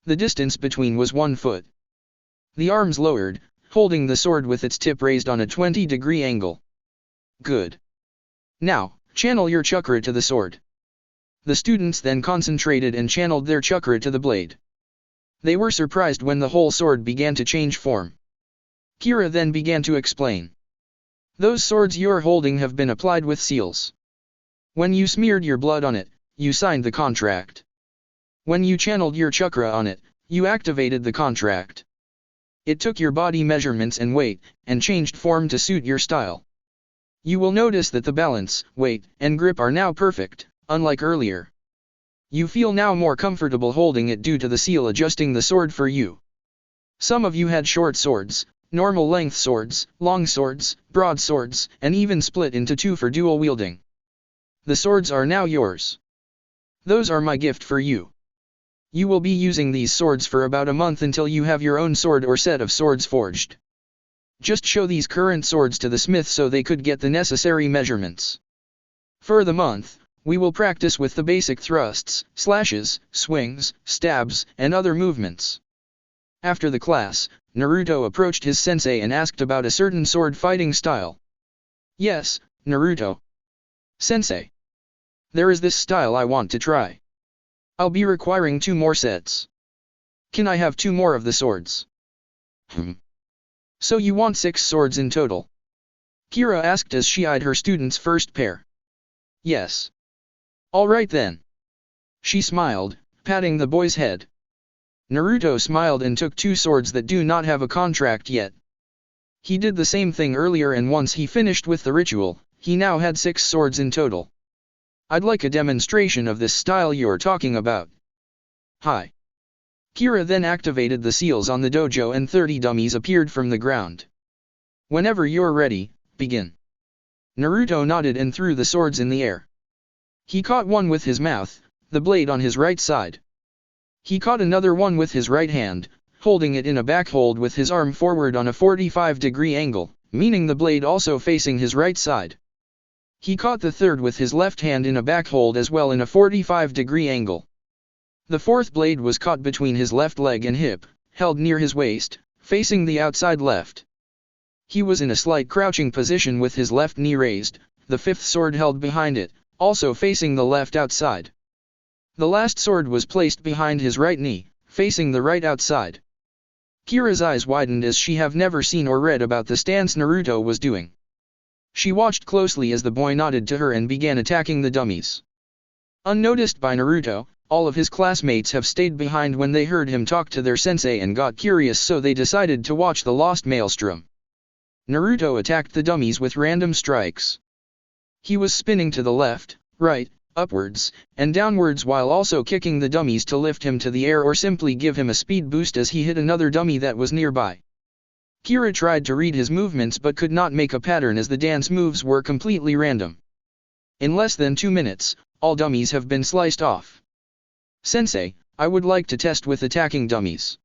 The distance between was 1 foot. The arms lowered, holding the sword with its tip raised on a 20-degree angle. Good. Now, channel your chakra to the sword. The students then concentrated and channeled their chakra to the blade. They were surprised when the whole sword began to change form. Kira then began to explain. Those swords you're holding have been applied with seals. When you smeared your blood on it, you signed the contract. When you channeled your chakra on it, you activated the contract. It took your body measurements and weight, and changed form to suit your style. You will notice that the balance, weight, and grip are now perfect, unlike earlier. You feel now more comfortable holding it due to the seal adjusting the sword for you. Some of you had short swords, normal length swords, long swords, broadswords, and even split into two for dual wielding. The swords are now yours. Those are my gift for you. You will be using these swords for about a month until you have your own sword or set of swords forged. Just show these current swords to the smith so they could get the necessary measurements. For the month, we will practice with the basic thrusts, slashes, swings, stabs, and other movements. After the class, Naruto approached his sensei and asked about a certain sword fighting style. Yes, Naruto. Sensei. There is this style I want to try. I'll be requiring 2 more sets. Can I have 2 more of the swords? So you want 6 swords in total? Kira asked as she eyed her student's first pair. Yes. Alright then. She smiled, patting the boy's head. Naruto smiled and took 2 swords that do not have a contract yet. He did the same thing earlier and once he finished with the ritual, he now had 6 swords in total. I'd like a demonstration of this style you're talking about. Hi. Kira then activated the seals on the dojo and 30 dummies appeared from the ground. Whenever you're ready, begin. Naruto nodded and threw the swords in the air. He caught one with his mouth, the blade on his right side. He caught another one with his right hand, holding it in a back hold with his arm forward on a 45-degree angle, meaning the blade also facing his right side. He caught the third with his left hand in a back hold as well in a 45-degree angle. The fourth blade was caught between his left leg and hip, held near his waist, facing the outside left. He was in a slight crouching position with his left knee raised, the fifth sword held behind it, also facing the left outside. The last sword was placed behind his right knee, facing the right outside. Kira's eyes widened as she have never seen or read about the stance Naruto was doing. She watched closely as the boy nodded to her and began attacking the dummies. Unnoticed by Naruto, all of his classmates have stayed behind when they heard him talk to their sensei and got curious, so they decided to watch the Lost Maelstrom. Naruto attacked the dummies with random strikes. He was spinning to the left, right, upwards, and downwards while also kicking the dummies to lift him to the air or simply give him a speed boost as he hit another dummy that was nearby. Kira tried to read his movements but could not make a pattern as the dance moves were completely random. In less than 2 minutes, all dummies have been sliced off. Sensei, I would like to test with attacking dummies.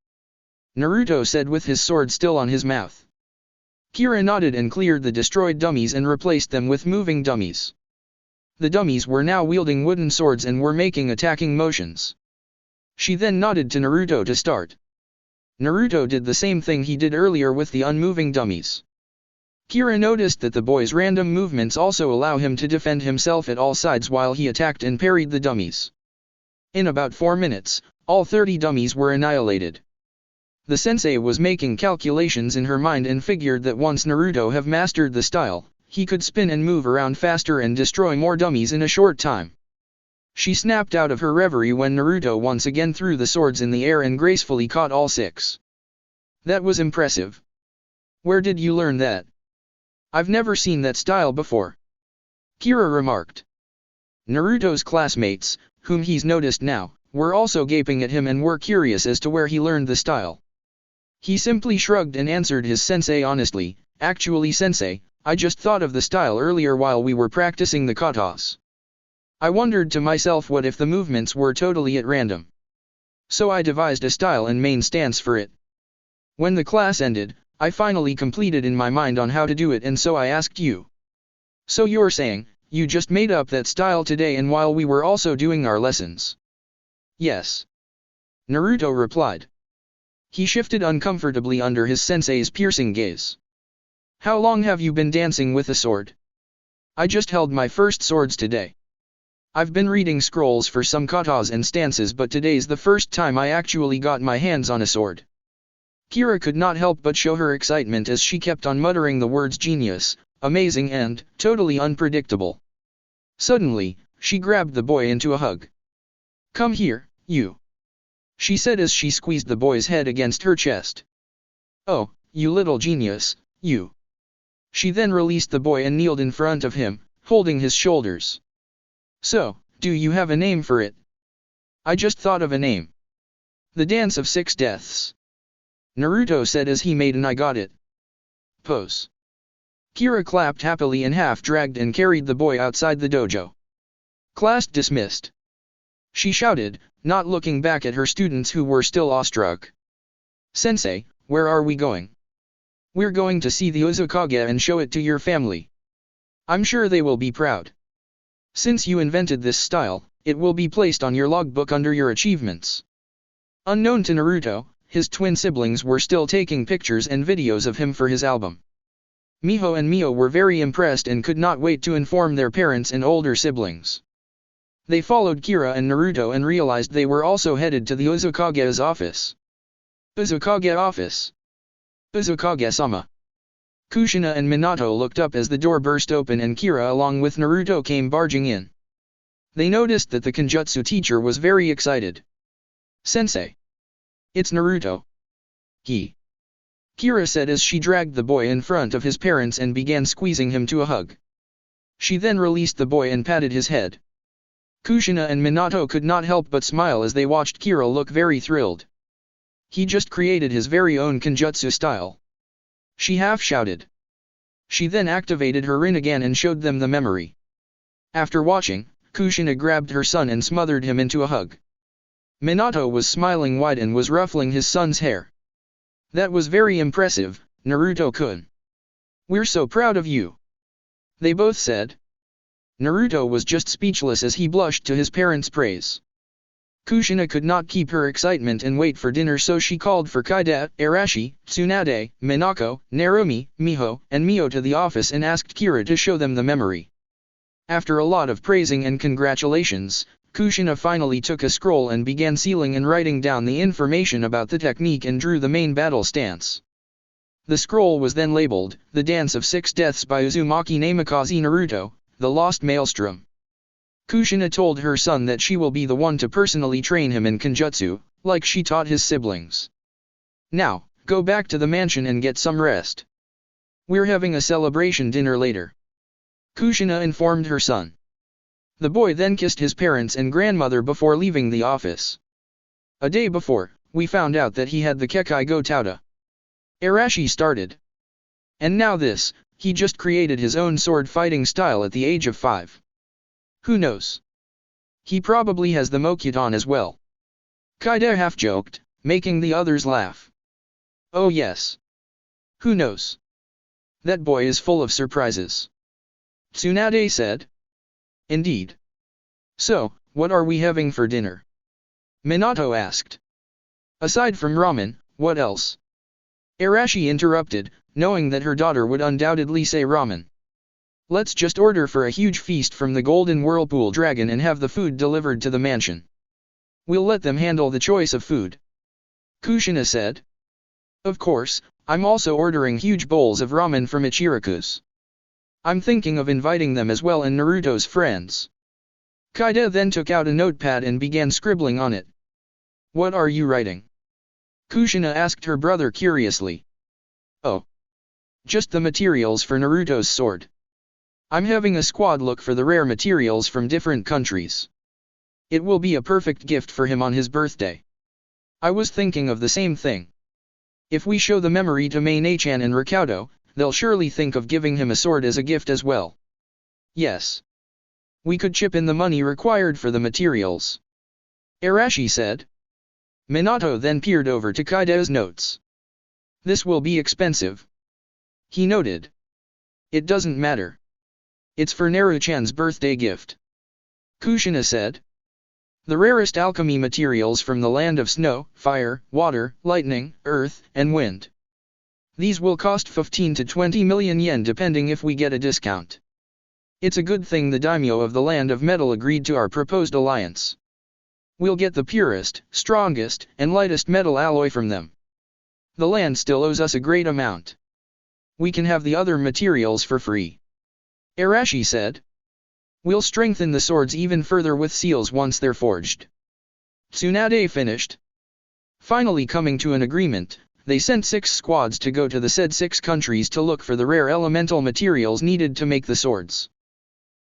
Naruto said with his sword still on his mouth. Kira nodded and cleared the destroyed dummies and replaced them with moving dummies. The dummies were now wielding wooden swords and were making attacking motions. She then nodded to Naruto to start. Naruto did the same thing he did earlier with the unmoving dummies. Kira noticed that the boy's random movements also allow him to defend himself at all sides while he attacked and parried the dummies. In about 4 minutes, all 30 dummies were annihilated. The sensei was making calculations in her mind and figured that once Naruto have mastered the style, he could spin and move around faster and destroy more dummies in a short time. She snapped out of her reverie when Naruto once again threw the swords in the air and gracefully caught all 6. That was impressive. Where did you learn that? I've never seen that style before. Kira remarked. Naruto's classmates, whom he's noticed now, were also gaping at him and were curious as to where he learned the style. He simply shrugged and answered his sensei honestly, "Actually sensei, I just thought of the style earlier while we were practicing the katas. I wondered to myself what if the movements were totally at random. So I devised a style and main stance for it. When the class ended, I finally completed in my mind on how to do it, and so I asked you." "So you're saying, you just made up that style today and while we were also doing our lessons?" "Yes," Naruto replied. He shifted uncomfortably under his sensei's piercing gaze. "How long have you been dancing with a sword?" "I just held my first swords today. I've been reading scrolls for some katas and stances, but today's the first time I actually got my hands on a sword." Kira could not help but show her excitement as she kept on muttering the words genius, amazing and totally unpredictable. Suddenly, she grabbed the boy into a hug. "Come here, you," she said as she squeezed the boy's head against her chest. "Oh, you little genius, you." She then released the boy and kneeled in front of him, holding his shoulders. "So, do you have a name for it?" "I just thought of a name. The Dance of Six Deaths," Naruto said as he made an "I got it" pose. Kira clapped happily and half-dragged and carried the boy outside the dojo. "Class dismissed," she shouted, not looking back at her students who were still awestruck. "Sensei, where are we going?" "We're going to see the Uzukage and show it to your family. I'm sure they will be proud. Since you invented this style, it will be placed on your logbook under your achievements." Unknown to Naruto, his twin siblings were still taking pictures and videos of him for his album. Miho and Mio were very impressed and could not wait to inform their parents and older siblings. They followed Kira and Naruto and realized they were also headed to the Uzukage's office. "Uzukage office. Uzukage-sama." Kushina and Minato looked up as the door burst open and Kira along with Naruto came barging in. They noticed that the Kenjutsu teacher was very excited. "Sensei. It's Naruto." Kira said as she dragged the boy in front of his parents and began squeezing him to a hug. She then released the boy and patted his head. Kushina and Minato could not help but smile as they watched Kira look very thrilled. He just created his very own Kenjutsu style. She half-shouted. She then activated her Rinnegan and showed them the memory. After watching, Kushina grabbed her son and smothered him into a hug. Minato was smiling wide and was ruffling his son's hair. "That was very impressive, Naruto-kun. We're so proud of you," they both said. Naruto was just speechless as he blushed to his parents' praise. Kushina could not keep her excitement and wait for dinner, so she called for Kaide, Arashi, Tsunade, Minako, Narumi, Miho, and Mio to the office and asked Kira to show them the memory. After a lot of praising and congratulations, Kushina finally took a scroll and began sealing and writing down the information about the technique and drew the main battle stance. The scroll was then labeled, "The Dance of Six Deaths by Uzumaki Namikaze Naruto, the Lost Maelstrom." Kushina told her son that she will be the one to personally train him in Kenjutsu, like she taught his siblings. "Now, go back to the mansion and get some rest. We're having a celebration dinner later," Kushina informed her son. The boy then kissed his parents and grandmother before leaving the office. "A day before, we found out that he had the Kekai go Tauta," Arashi started. "And now this, he just created his own sword fighting style at the age of 5. Who knows? He probably has the Mokuton as well." Kaide half-joked, making the others laugh. "Oh yes. Who knows? That boy is full of surprises," Tsunade said. "Indeed. So, what are we having for dinner?" Minato asked. "Aside from ramen, what else?" Arashi interrupted, knowing that her daughter would undoubtedly say ramen. "Let's just order for a huge feast from the Golden Whirlpool Dragon and have the food delivered to the mansion. We'll let them handle the choice of food," Kushina said. "Of course, I'm also ordering huge bowls of ramen from Ichiraku's. I'm thinking of inviting them as well and Naruto's friends." Kaide then took out a notepad and began scribbling on it. "What are you writing?" Kushina asked her brother curiously. Oh. Just the materials for Naruto's sword. I'm having a squad look for the rare materials from different countries. It will be a perfect gift for him on his birthday. I was thinking of the same thing. If we show the memory to Mei-chan and Rikaudo, they'll surely think of giving him a sword as a gift as well. Yes. We could chip in the money required for the materials. Arashi said. Minato then peered over to Kaido's notes. This will be expensive. He noted. It doesn't matter. It's for Naru-chan's birthday gift. Kushina said. The rarest alchemy materials from the land of snow, fire, water, lightning, earth, and wind. These will cost 15 to 20 million yen depending if we get a discount. It's a good thing the daimyo of the land of metal agreed to our proposed alliance. We'll get the purest, strongest, and lightest metal alloy from them. The land still owes us a great amount. We can have the other materials for free. Arashi said. We'll strengthen the swords even further with seals once they're forged. Tsunade finished. Finally coming to an agreement, they sent 6 squads to go to the said 6 countries to look for the rare elemental materials needed to make the swords.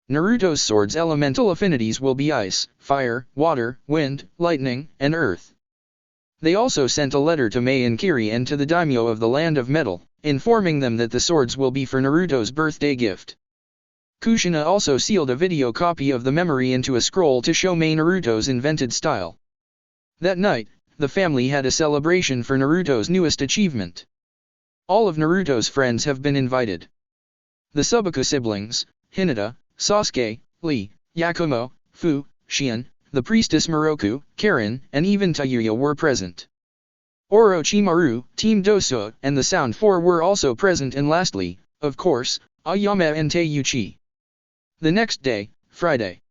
Naruto's sword's elemental affinities will be ice, fire, water, wind, lightning, and earth. They also sent a letter to Mei and Kiri and to the daimyo of the land of metal, informing them that the swords will be for Naruto's birthday gift. Kushina also sealed a video copy of the memory into a scroll to show Mei Naruto's invented style. That night, the family had a celebration for Naruto's newest achievement. All of Naruto's friends have been invited. The Subaku siblings, Hinata, Sasuke, Lee, Yakumo, Fu, Shion, the priestess Moroku, Karin, and even Taiyuya were present. Orochimaru, Team Doso, and the Sound 4 were also present, and lastly, of course, Ayame and Teiuchi. The next day, Friday.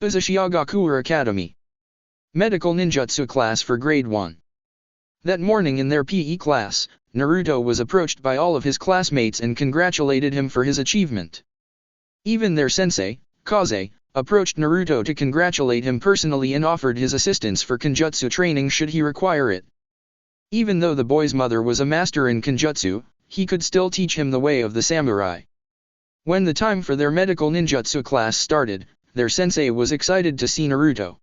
Uzumaki Academy. Medical Ninjutsu class for grade 1. That morning in their PE class, Naruto was approached by all of his classmates and congratulated him for his achievement. Even their sensei, Kaze, approached Naruto to congratulate him personally and offered his assistance for Kenjutsu training should he require it. Even though the boy's mother was a master in Kenjutsu, he could still teach him the way of the samurai. When the time for their medical ninjutsu class started, their sensei was excited to see Naruto.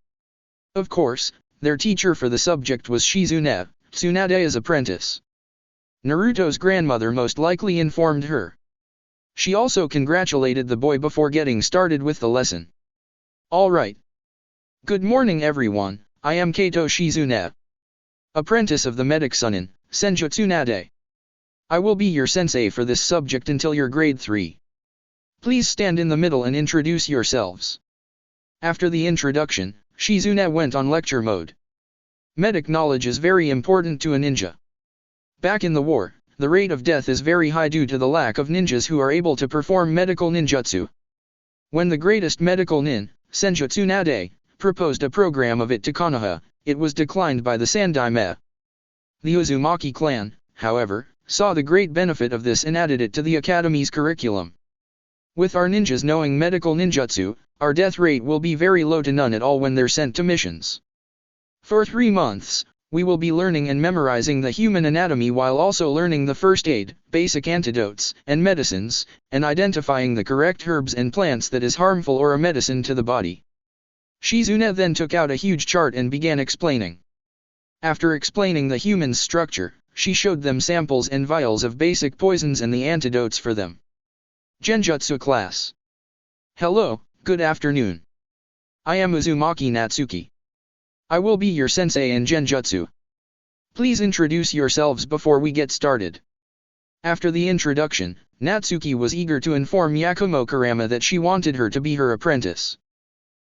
Of course, their teacher for the subject was Shizune, Tsunade's apprentice. Naruto's grandmother most likely informed her. She also congratulated the boy before getting started with the lesson. Alright. Good morning everyone, I am Kato Shizune. Apprentice of the medic Sunin, Senju Tsunade. I will be your sensei for this subject until your grade 3. Please stand in the middle and introduce yourselves. After the introduction, Shizune went on lecture mode. Medic knowledge is very important to a ninja. Back in the war, the rate of death is very high due to the lack of ninjas who are able to perform medical ninjutsu. When the greatest medical nin, Senju Tsunade, proposed a program of it to Konoha, it was declined by the Sandaime. The Uzumaki clan, however, saw the great benefit of this and added it to the academy's curriculum. With our ninjas knowing medical ninjutsu, our death rate will be very low to none at all when they're sent to missions. For 3 months, we will be learning and memorizing the human anatomy while also learning the first aid, basic antidotes, and medicines, and identifying the correct herbs and plants that is harmful or a medicine to the body. Shizune then took out a huge chart and began explaining. After explaining the human's structure, she showed them samples and vials of basic poisons and the antidotes for them. Genjutsu Class. Hello, good afternoon. I am Uzumaki Natsuki. I will be your sensei in Genjutsu. Please introduce yourselves before we get started. After the introduction, Natsuki was eager to inform Yakumo Kurama that she wanted her to be her apprentice.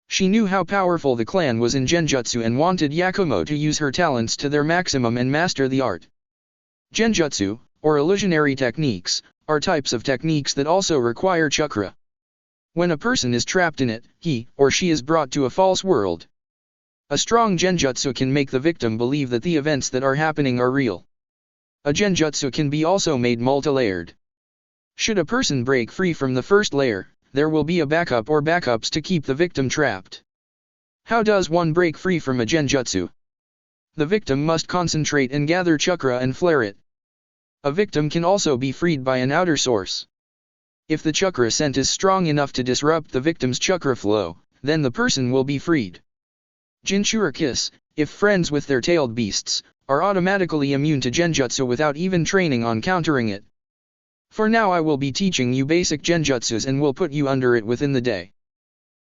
She knew how powerful the clan was in Genjutsu and wanted Yakumo to use her talents to their maximum and master the art. Genjutsu, or illusionary techniques, are types of techniques that also require chakra. When a person is trapped in it, he or she is brought to a false world. A strong genjutsu can make the victim believe that the events that are happening are real. A genjutsu can be also made multi-layered. Should a person break free from the first layer, there will be a backup or backups to keep the victim trapped. How does one break free from a genjutsu? The victim must concentrate and gather chakra and flare it. A victim can also be freed by an outer source. If the chakra scent is strong enough to disrupt the victim's chakra flow, then the person will be freed. Jinchurikis, if friends with their tailed beasts, are automatically immune to genjutsu without even training on countering it. For now I will be teaching you basic genjutsus and will put you under it within the day.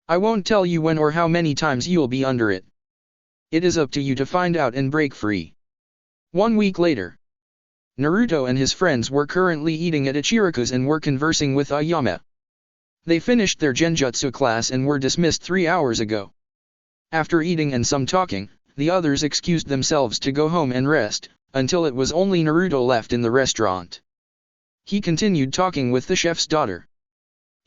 I won't tell you when or how many times you'll be under it. It is up to you to find out and break free. 1 week later. Naruto and his friends were currently eating at Ichiriku's and were conversing with Ayame. They finished their Genjutsu class and were dismissed 3 hours ago. After eating and some talking, the others excused themselves to go home and rest, until it was only Naruto left in the restaurant. He continued talking with the chef's daughter.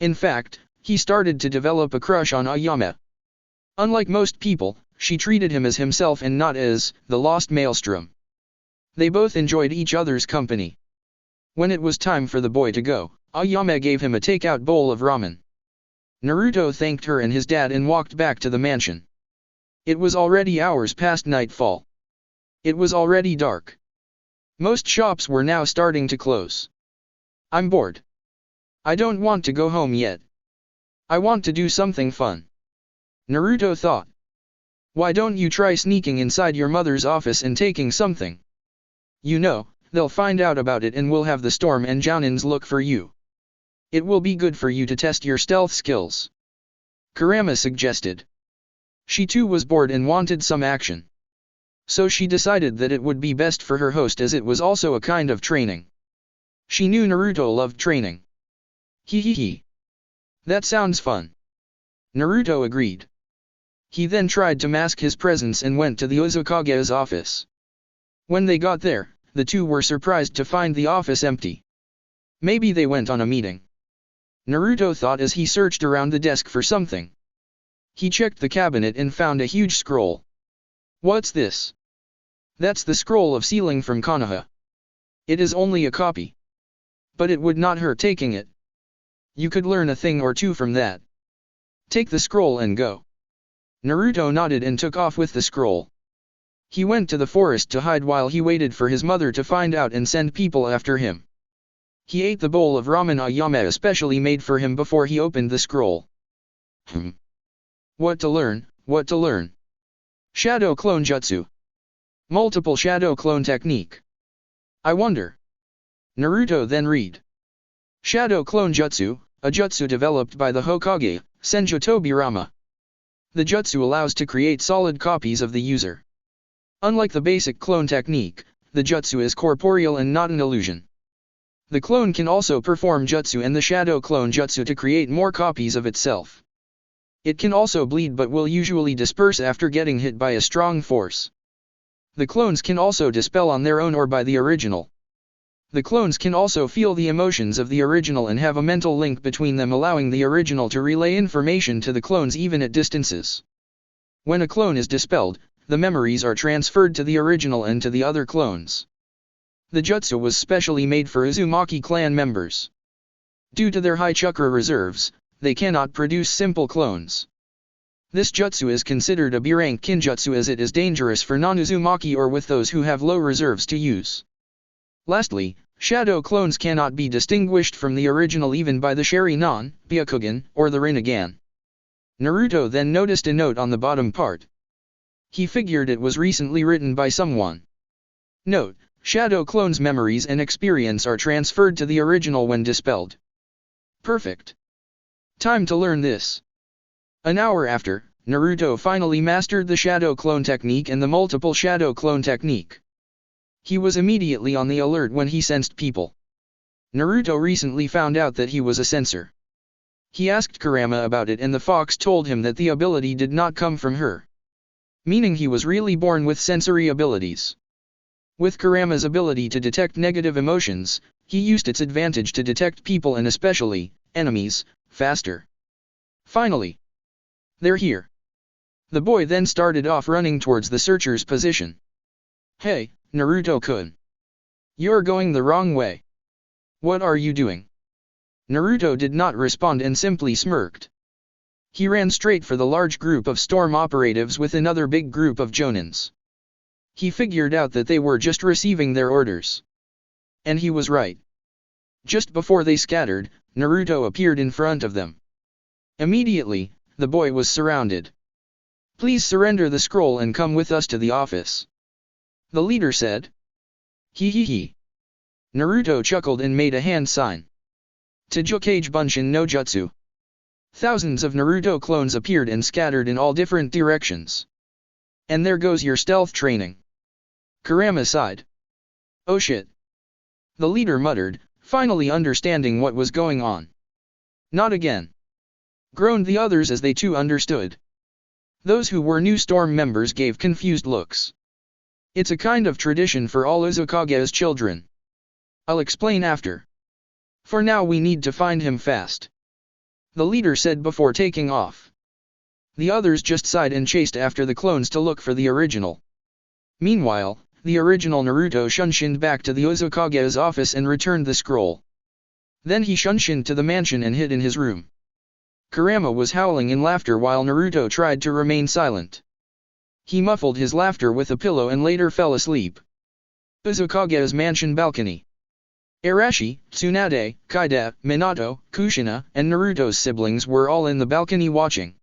In fact, he started to develop a crush on Ayame. Unlike most people, she treated him as himself and not as the lost maelstrom. They both enjoyed each other's company. When it was time for the boy to go, Ayame gave him a takeout bowl of ramen. Naruto thanked her and his dad and walked back to the mansion. It was already hours past nightfall. It was already dark. Most shops were now starting to close. I'm bored. I don't want to go home yet. I want to do something fun. Naruto thought. Why don't you try sneaking inside your mother's office and taking something? You know, they'll find out about it and will have the Storm and Jounins look for you. It will be good for you to test your stealth skills. Kurama suggested. She too was bored and wanted some action. So she decided that it would be best for her host as it was also a kind of training. She knew Naruto loved training. Hee. That sounds fun. Naruto agreed. He then tried to mask his presence and went to the Uzukage's office. When they got there, the two were surprised to find the office empty. Maybe they went on a meeting. Naruto thought as he searched around the desk for something. He checked the cabinet and found a huge scroll. What's this? That's the scroll of sealing from Konoha. It is only a copy. But it would not hurt taking it. You could learn a thing or two from that. Take the scroll and go. Naruto nodded and took off with the scroll. He went to the forest to hide while he waited for his mother to find out and send people after him. He ate the bowl of ramen Ayame especially made for him before he opened the scroll. What to learn, what to learn. Shadow Clone Jutsu. Multiple Shadow Clone Technique. I wonder. Naruto then read. Shadow Clone Jutsu, a jutsu developed by the Hokage, Senju Tobirama. The jutsu allows to create solid copies of the user. Unlike the basic clone technique, the jutsu is corporeal and not an illusion. The clone can also perform jutsu and the shadow clone jutsu to create more copies of itself. It can also bleed but will usually disperse after getting hit by a strong force. The clones can also dispel on their own or by the original. The clones can also feel the emotions of the original and have a mental link between them, allowing the original to relay information to the clones even at distances. When a clone is dispelled, the memories are transferred to the original and to the other clones. The jutsu was specially made for Uzumaki clan members. Due to their high chakra reserves, they cannot produce simple clones. This jutsu is considered a B-rank Kenjutsu as it is dangerous for non-Uzumaki or with those who have low reserves to use. Lastly, shadow clones cannot be distinguished from the original even by the Sharingan, Byakugan, or the Rinnegan. Naruto then noticed a note on the bottom part. He figured it was recently written by someone. Note, shadow clones' memories and experience are transferred to the original when dispelled. Perfect. Time to learn this. An hour after, Naruto finally mastered the shadow clone technique and the multiple shadow clone technique. He was immediately on the alert when he sensed people. Naruto recently found out that he was a sensor. He asked Kurama about it and the fox told him that the ability did not come from her. Meaning he was really born with sensory abilities. With Kurama's ability to detect negative emotions, he used its advantage to detect people and especially, enemies, faster. Finally. They're here. The boy then started off running towards the searcher's position. Hey, Naruto-kun. You're going the wrong way. What are you doing? Naruto did not respond and simply smirked. He ran straight for the large group of storm operatives with another big group of jonins. He figured out that they were just receiving their orders. And he was right. Just before they scattered, Naruto appeared in front of them. Immediately, the boy was surrounded. "Please surrender the scroll and come with us to the office," the leader said. He. Naruto chuckled and made a hand sign. Taijutsu Bunshin no Jutsu. Thousands of Naruto clones appeared and scattered in all different directions. "And there goes your stealth training," Kurama sighed. "Oh shit," the leader muttered, finally understanding what was going on. "Not again," groaned the others as they too understood. Those who were new storm members gave confused looks. "It's a kind of tradition for all Uzukage's children. I'll explain after. For now we need to find him fast," the leader said before taking off. The others just sighed and chased after the clones to look for the original. Meanwhile, the original Naruto shunshined back to the Uzukage's office and returned the scroll. Then he shunshined to the mansion and hid in his room. Kurama was howling in laughter while Naruto tried to remain silent. He muffled his laughter with a pillow and later fell asleep. Uzukage's mansion balcony. Arashi, Tsunade, Kaide, Minato, Kushina, and Naruto's siblings were all in the balcony watching.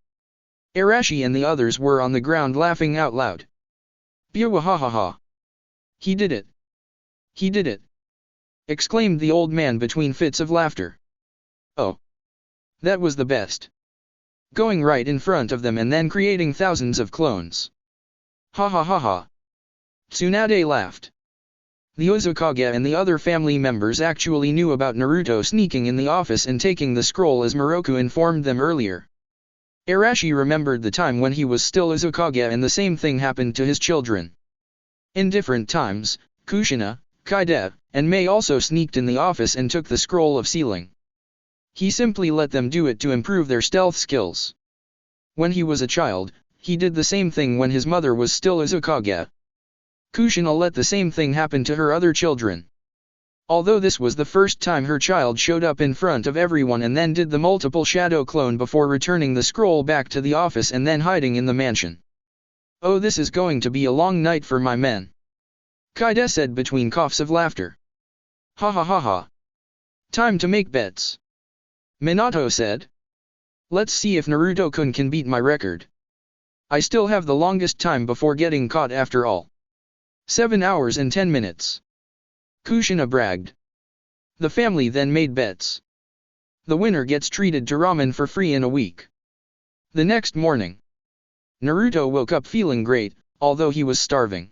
Arashi and the others were on the ground laughing out loud. "Bwahahaha! He did it! He did it!" exclaimed the old man between fits of laughter. "Oh! That was the best! Going right in front of them and then creating thousands of clones. Ha ha ha ha!" Tsunade laughed. The Uzukage and the other family members actually knew about Naruto sneaking in the office and taking the scroll as Moroku informed them earlier. Arashi remembered the time when he was still Uzukage and the same thing happened to his children. In different times, Kushina, Kaide, and Mei also sneaked in the office and took the scroll of sealing. He simply let them do it to improve their stealth skills. When he was a child, he did the same thing when his mother was still Uzukage. Kushina let the same thing happen to her other children. Although this was the first time her child showed up in front of everyone and then did the multiple shadow clone before returning the scroll back to the office and then hiding in the mansion. "Oh, this is going to be a long night for my men," Kaide said between coughs of laughter. "Ha ha ha ha. Time to make bets," Minato said. "Let's see if Naruto-kun can beat my record. I still have the longest time before getting caught after all. 7 hours and 10 minutes. Kushina bragged. The family then made bets. The winner gets treated to ramen for free in a week. The next morning, Naruto woke up feeling great, although he was starving.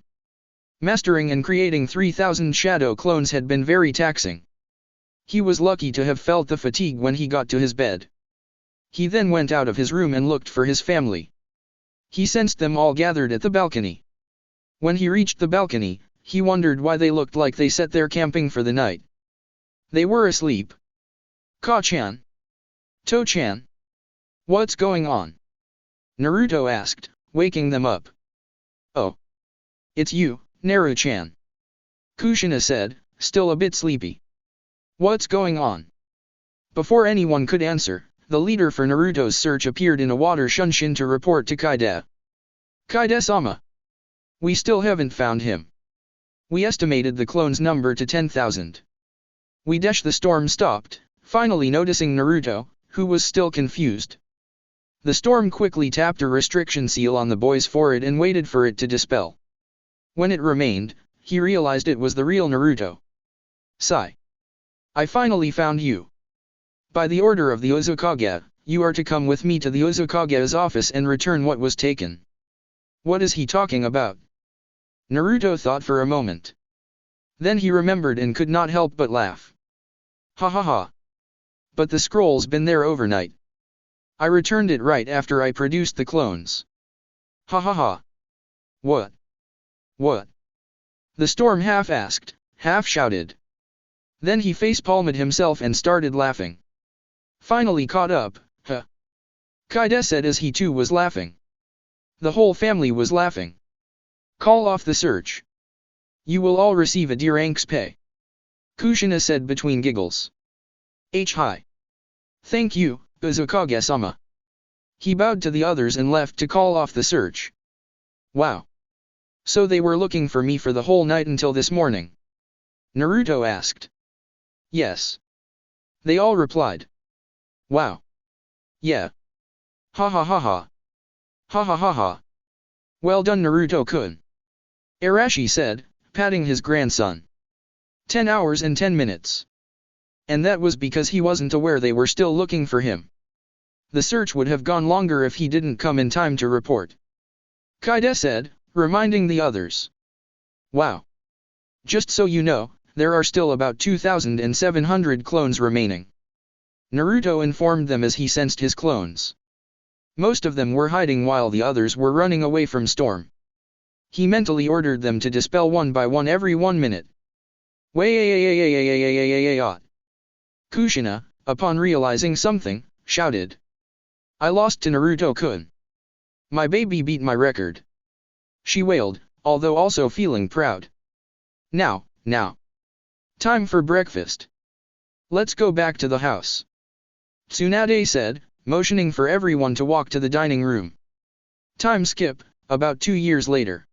Mastering and creating 3,000 shadow clones had been very taxing. He was lucky to have felt the fatigue when he got to his bed. He then went out of his room and looked for his family. He sensed them all gathered at the balcony. When he reached the balcony, he wondered why they looked like they sat there camping for the night. They were asleep. "Ka-chan? To-chan? What's going on?" Naruto asked, waking them up. "Oh. It's you, Naru-chan," Kushina said, still a bit sleepy. "What's going on?" Before anyone could answer, the leader for Naruto's search appeared in a water shunshin to report to Kaide. "Kaide-sama. We still haven't found him. We estimated the clone's number to 10,000. We dash." The storm stopped, finally noticing Naruto, who was still confused. The storm quickly tapped a restriction seal on the boy's forehead and waited for it to dispel. When it remained, he realized it was the real Naruto. "Sigh. I finally found you. By the order of the Uzukage, you are to come with me to the Uzukage's office and return what was taken." What is he talking about? Naruto thought for a moment. Then he remembered and could not help but laugh. "Ha ha ha. But the scroll's been there overnight. I returned it right after I produced the clones." "Ha ha ha. What? What?" The storm half asked, half shouted. Then he face-palmed himself and started laughing. Finally caught up, huh? Kaide said as he too was laughing. The whole family was laughing. "Call off the search. You will all receive a D-rank's pay," Kushina said between giggles. Hi. Thank you, Uzukage-sama." He bowed to the others and left to call off the search. "Wow. So they were looking for me for the whole night until this morning? Naruto asked. Yes. They all replied. Wow. Yeah. Ha ha ha ha. Ha ha ha ha. Well done Naruto-kun. Arashi said, patting his grandson. 10 hours and 10 minutes. And that was because he wasn't aware they were still looking for him. The search would have gone longer if he didn't come in time to report. Kaide said, reminding the others. Wow. Just so you know, there are still about 2,700 clones remaining. Naruto informed them as he sensed his clones. Most of them were hiding while the others were running away from Storm. He mentally ordered them to dispel one by one every 1 minute. Kushina, upon realizing something, shouted. I lost to Naruto-kun. My baby beat my record. She wailed, although also feeling proud. Now. Time for breakfast. Let's go back to the house. Tsunade said, motioning for everyone to walk to the dining room. Time skip, about 2 years later.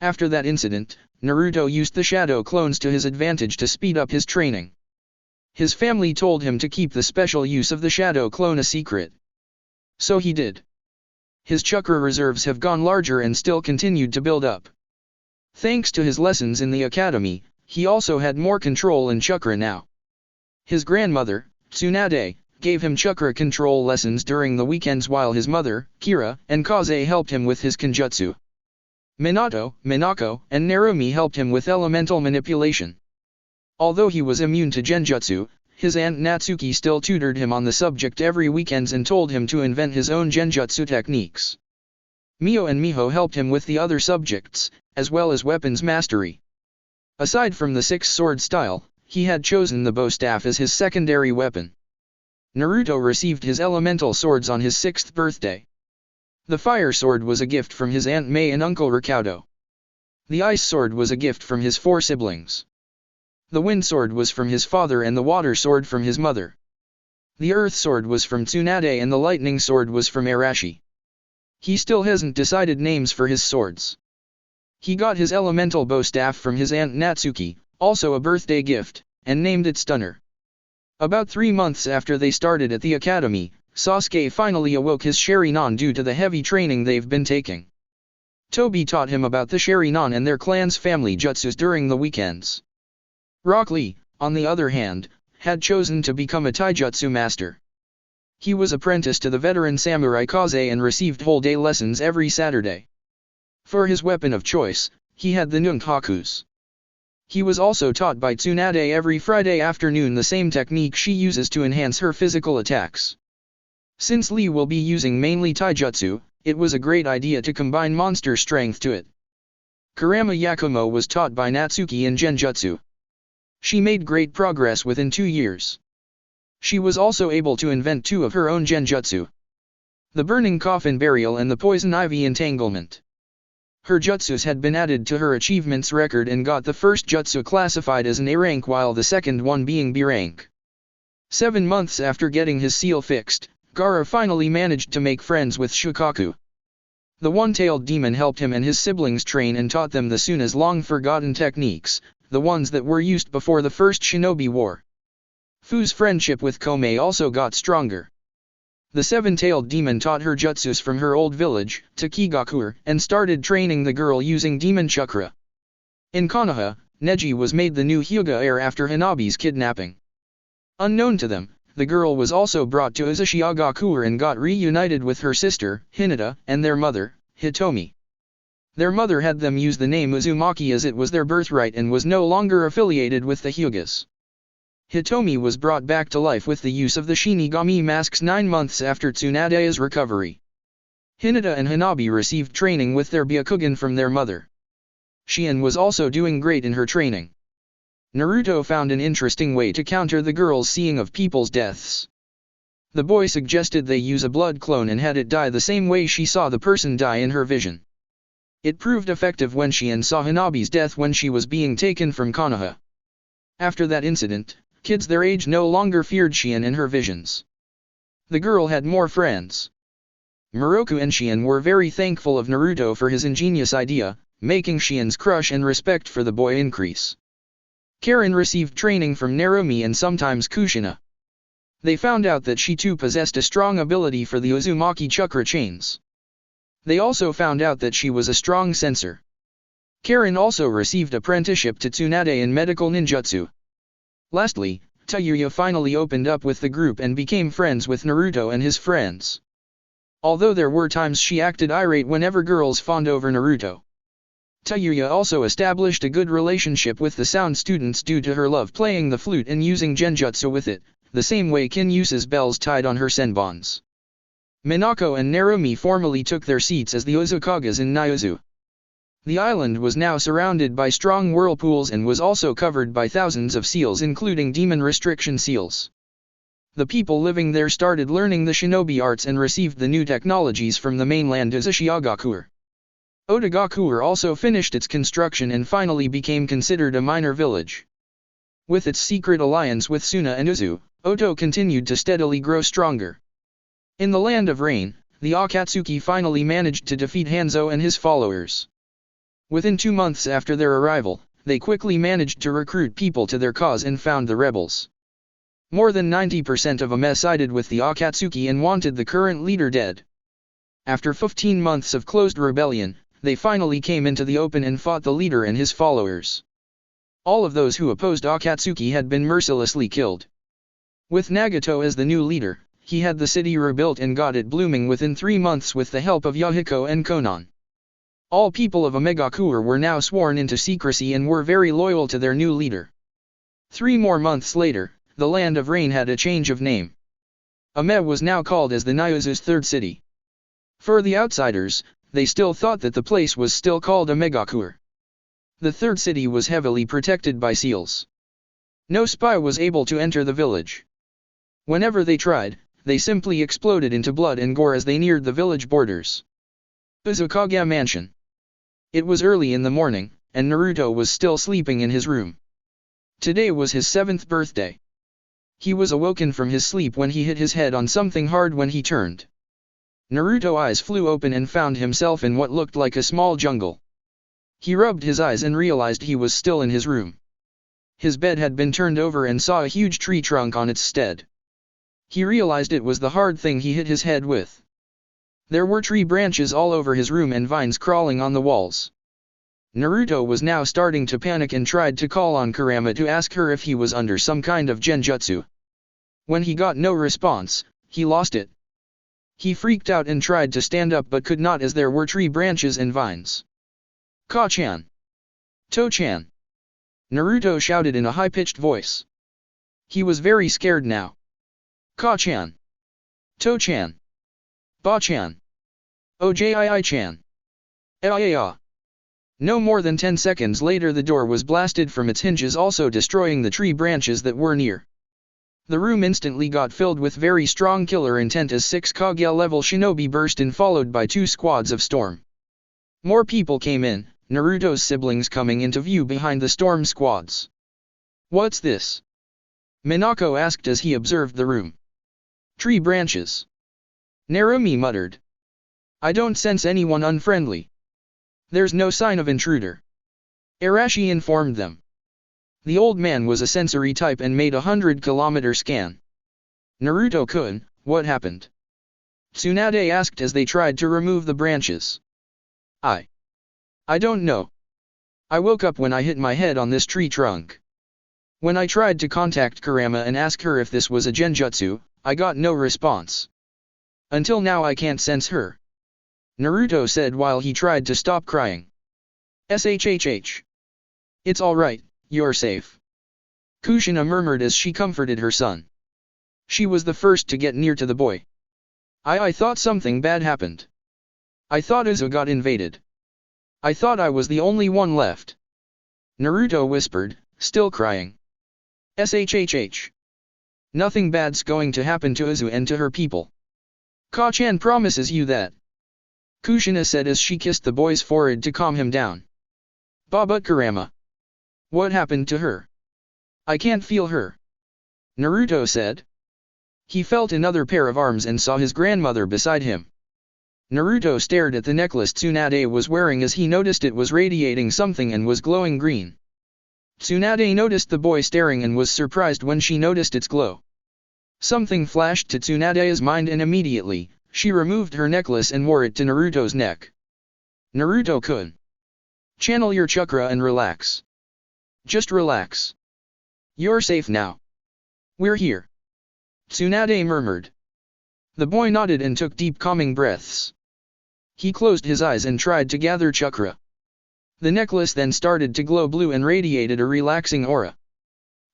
After that incident, Naruto used the shadow clones to his advantage to speed up his training. His family told him to keep the special use of the shadow clone a secret. So he did. His chakra reserves have gone larger and still continued to build up. Thanks to his lessons in the academy, he also had more control in chakra now. His grandmother, Tsunade, gave him chakra control lessons during the weekends while his mother, Kira, and Kaze helped him with his Kenjutsu. Minato, Minako, and Narumi helped him with elemental manipulation. Although he was immune to Genjutsu, his aunt Natsuki still tutored him on the subject every weekends and told him to invent his own Genjutsu techniques. Mio and Miho helped him with the other subjects, as well as weapons mastery. Aside from the 6-sword style, he had chosen the bow staff as his secondary weapon. Naruto received his elemental swords on his 6th birthday. The fire sword was a gift from his Aunt May and Uncle Ricaudo. The ice sword was a gift from his 4 siblings. The wind sword was from his father and the water sword from his mother. The earth sword was from Tsunade and the lightning sword was from Arashi. He still hasn't decided names for his swords. He got his elemental bow staff from his Aunt Natsuki, also a birthday gift, and named it Stunner. About 3 months after they started at the academy, Sasuke finally awoke his Sharingan due to the heavy training they've been taking. Tobi taught him about the Sharingan and their clan's family jutsus during the weekends. Rock Lee, on the other hand, had chosen to become a Taijutsu master. He was apprenticed to the veteran samurai Kaze and received whole-day lessons every Saturday. For his weapon of choice, he had the Nunchakus. He was also taught by Tsunade every Friday afternoon the same technique she uses to enhance her physical attacks. Since Lee will be using mainly Taijutsu, it was a great idea to combine monster strength to it. Kurama Yakumo was taught by Natsuki in Genjutsu. She made great progress within 2 years. She was also able to invent 2 of her own Genjutsu. The burning coffin burial and the poison ivy entanglement. Her jutsus had been added to her achievements record and got the first jutsu classified as an A rank while the second one being B rank. 7 months after getting his seal fixed, Gaara finally managed to make friends with Shukaku. The one-tailed demon helped him and his siblings train and taught them the soon as long-forgotten techniques, the ones that were used before the first shinobi war. Fu's friendship with Komei also got stronger. The 7-tailed demon taught her jutsus from her old village, Takigakur, and started training the girl using demon chakra. In Konoha, Neji was made the new Hyuga heir after Hanabi's kidnapping. Unknown to them, the girl was also brought to Uzumaki and got reunited with her sister, Hinata, and their mother, Hitomi. Their mother had them use the name Uzumaki as it was their birthright and was no longer affiliated with the Hyugas. Hitomi was brought back to life with the use of the Shinigami masks 9 months after Tsunade's recovery. Hinata and Hanabi received training with their Byakugan from their mother. Shion was also doing great in her training. Naruto found an interesting way to counter the girl's seeing of people's deaths. The boy suggested they use a blood clone and had it die the same way she saw the person die in her vision. It proved effective when Shion saw Hanabi's death when she was being taken from Konoha. After that incident, kids their age no longer feared Shion in her visions. The girl had more friends. Moroku and Shion were very thankful of Naruto for his ingenious idea, making Xian's crush and respect for the boy increase. Karen received training from Narumi and sometimes Kushina. They found out that she too possessed a strong ability for the Uzumaki chakra chains. They also found out that she was a strong sensor. Karen also received apprenticeship to Tsunade in medical ninjutsu. Lastly, Taijutsu finally opened up with the group and became friends with Naruto and his friends. Although there were times she acted irate whenever girls fawned over Naruto. Taijutsu also established a good relationship with the sound students due to her love playing the flute and using genjutsu with it, the same way Kin uses bells tied on her senbons. Minako and Narumi formally took their seats as the Uzukages in Nayuzu. The island was now surrounded by strong whirlpools and was also covered by thousands of seals including demon restriction seals. The people living there started learning the shinobi arts and received the new technologies from the mainland Uzushiagakuer. Otagakuer also finished its construction and finally became considered a minor village. With its secret alliance with Suna and Uzu, Oto continued to steadily grow stronger. In the Land of Rain, the Akatsuki finally managed to defeat Hanzo and his followers. Within 2 months after their arrival, they quickly managed to recruit people to their cause and found the rebels. More than 90% of them sided with the Akatsuki and wanted the current leader dead. After 15 months of closed rebellion, they finally came into the open and fought the leader and his followers. All of those who opposed Akatsuki had been mercilessly killed. With Nagato as the new leader, he had the city rebuilt and got it blooming within 3 months with the help of Yahiko and Konan. All people of Omegakuer were now sworn into secrecy and were very loyal to their new leader. 3 more months later, the Land of Rain had a change of name. Ame was now called as the Nayuzu's third city. For the outsiders, they still thought that the place was still called Omegakuer. The third city was heavily protected by seals. No spy was able to enter the village. Whenever they tried, they simply exploded into blood and gore as they neared the village borders. Uzukage Mansion. It was early in the morning, and Naruto was still sleeping in his room. Today was his 7th birthday. He was awoken from his sleep when he hit his head on something hard when he turned. Naruto's eyes flew open and found himself in what looked like a small jungle. He rubbed his eyes and realized he was still in his room. His bed had been turned over and saw a huge tree trunk on its stead. He realized it was the hard thing he hit his head with. There were tree branches all over his room and vines crawling on the walls. Naruto was now starting to panic and tried to call on Kurama to ask her if he was under some kind of genjutsu. When he got no response, he lost it. He freaked out and tried to stand up but could not as there were tree branches and vines. Ka-chan! To-chan! Naruto shouted in a high-pitched voice. He was very scared now. Ka-chan! To-chan! Ba-chan! Ojii-chan! Aya! No more than 10 seconds later the door was blasted from its hinges, also destroying the tree branches that were near. The room instantly got filled with very strong killer intent as 6 Kage level shinobi burst in, followed by 2 squads of storm. More people came in, Naruto's siblings coming into view behind the storm squads. What's this? Minako asked as he observed the room. Tree branches. Narumi muttered. I don't sense anyone unfriendly. There's no sign of intruder. Arashi informed them. The old man was a sensory type and made a 100-kilometer scan. Naruto-kun, what happened? Tsunade asked as they tried to remove the branches. I don't know. I woke up when I hit my head on this tree trunk. When I tried to contact Kurama and ask her if this was a genjutsu, I got no response. Until now I can't sense her. Naruto said while he tried to stop crying. Shhh. It's alright, you're safe. Kushina murmured as she comforted her son. She was the first to get near to the boy. I thought something bad happened. I thought Uzu got invaded. I thought I was the only one left. Naruto whispered, still crying. Shhh. Nothing bad's going to happen to Uzu and to her people. Ka-chan promises you that. Kushina said as she kissed the boy's forehead to calm him down. But Kurama. What happened to her? I can't feel her. Naruto said. He felt another pair of arms and saw his grandmother beside him. Naruto stared at the necklace Tsunade was wearing as he noticed it was radiating something and was glowing green. Tsunade noticed the boy staring and was surprised when she noticed its glow. Something flashed to Tsunade's mind and immediately, she removed her necklace and wore it to Naruto's neck. Naruto-kun. Channel your chakra and relax. Just relax. You're safe now. We're here. Tsunade murmured. The boy nodded and took deep calming breaths. He closed his eyes and tried to gather chakra. The necklace then started to glow blue and radiated a relaxing aura.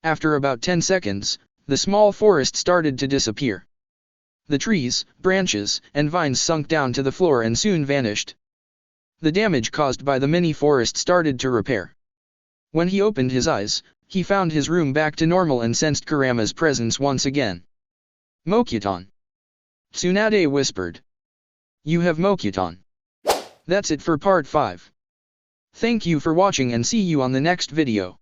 After about 10 seconds, the small forest started to disappear. The trees, branches, and vines sunk down to the floor and soon vanished. The damage caused by the mini-forest started to repair. When he opened his eyes, he found his room back to normal and sensed Kurama's presence once again. Mokuton. Tsunade whispered. You have Mokuton. That's it for part 5. Thank you for watching and see you on the next video.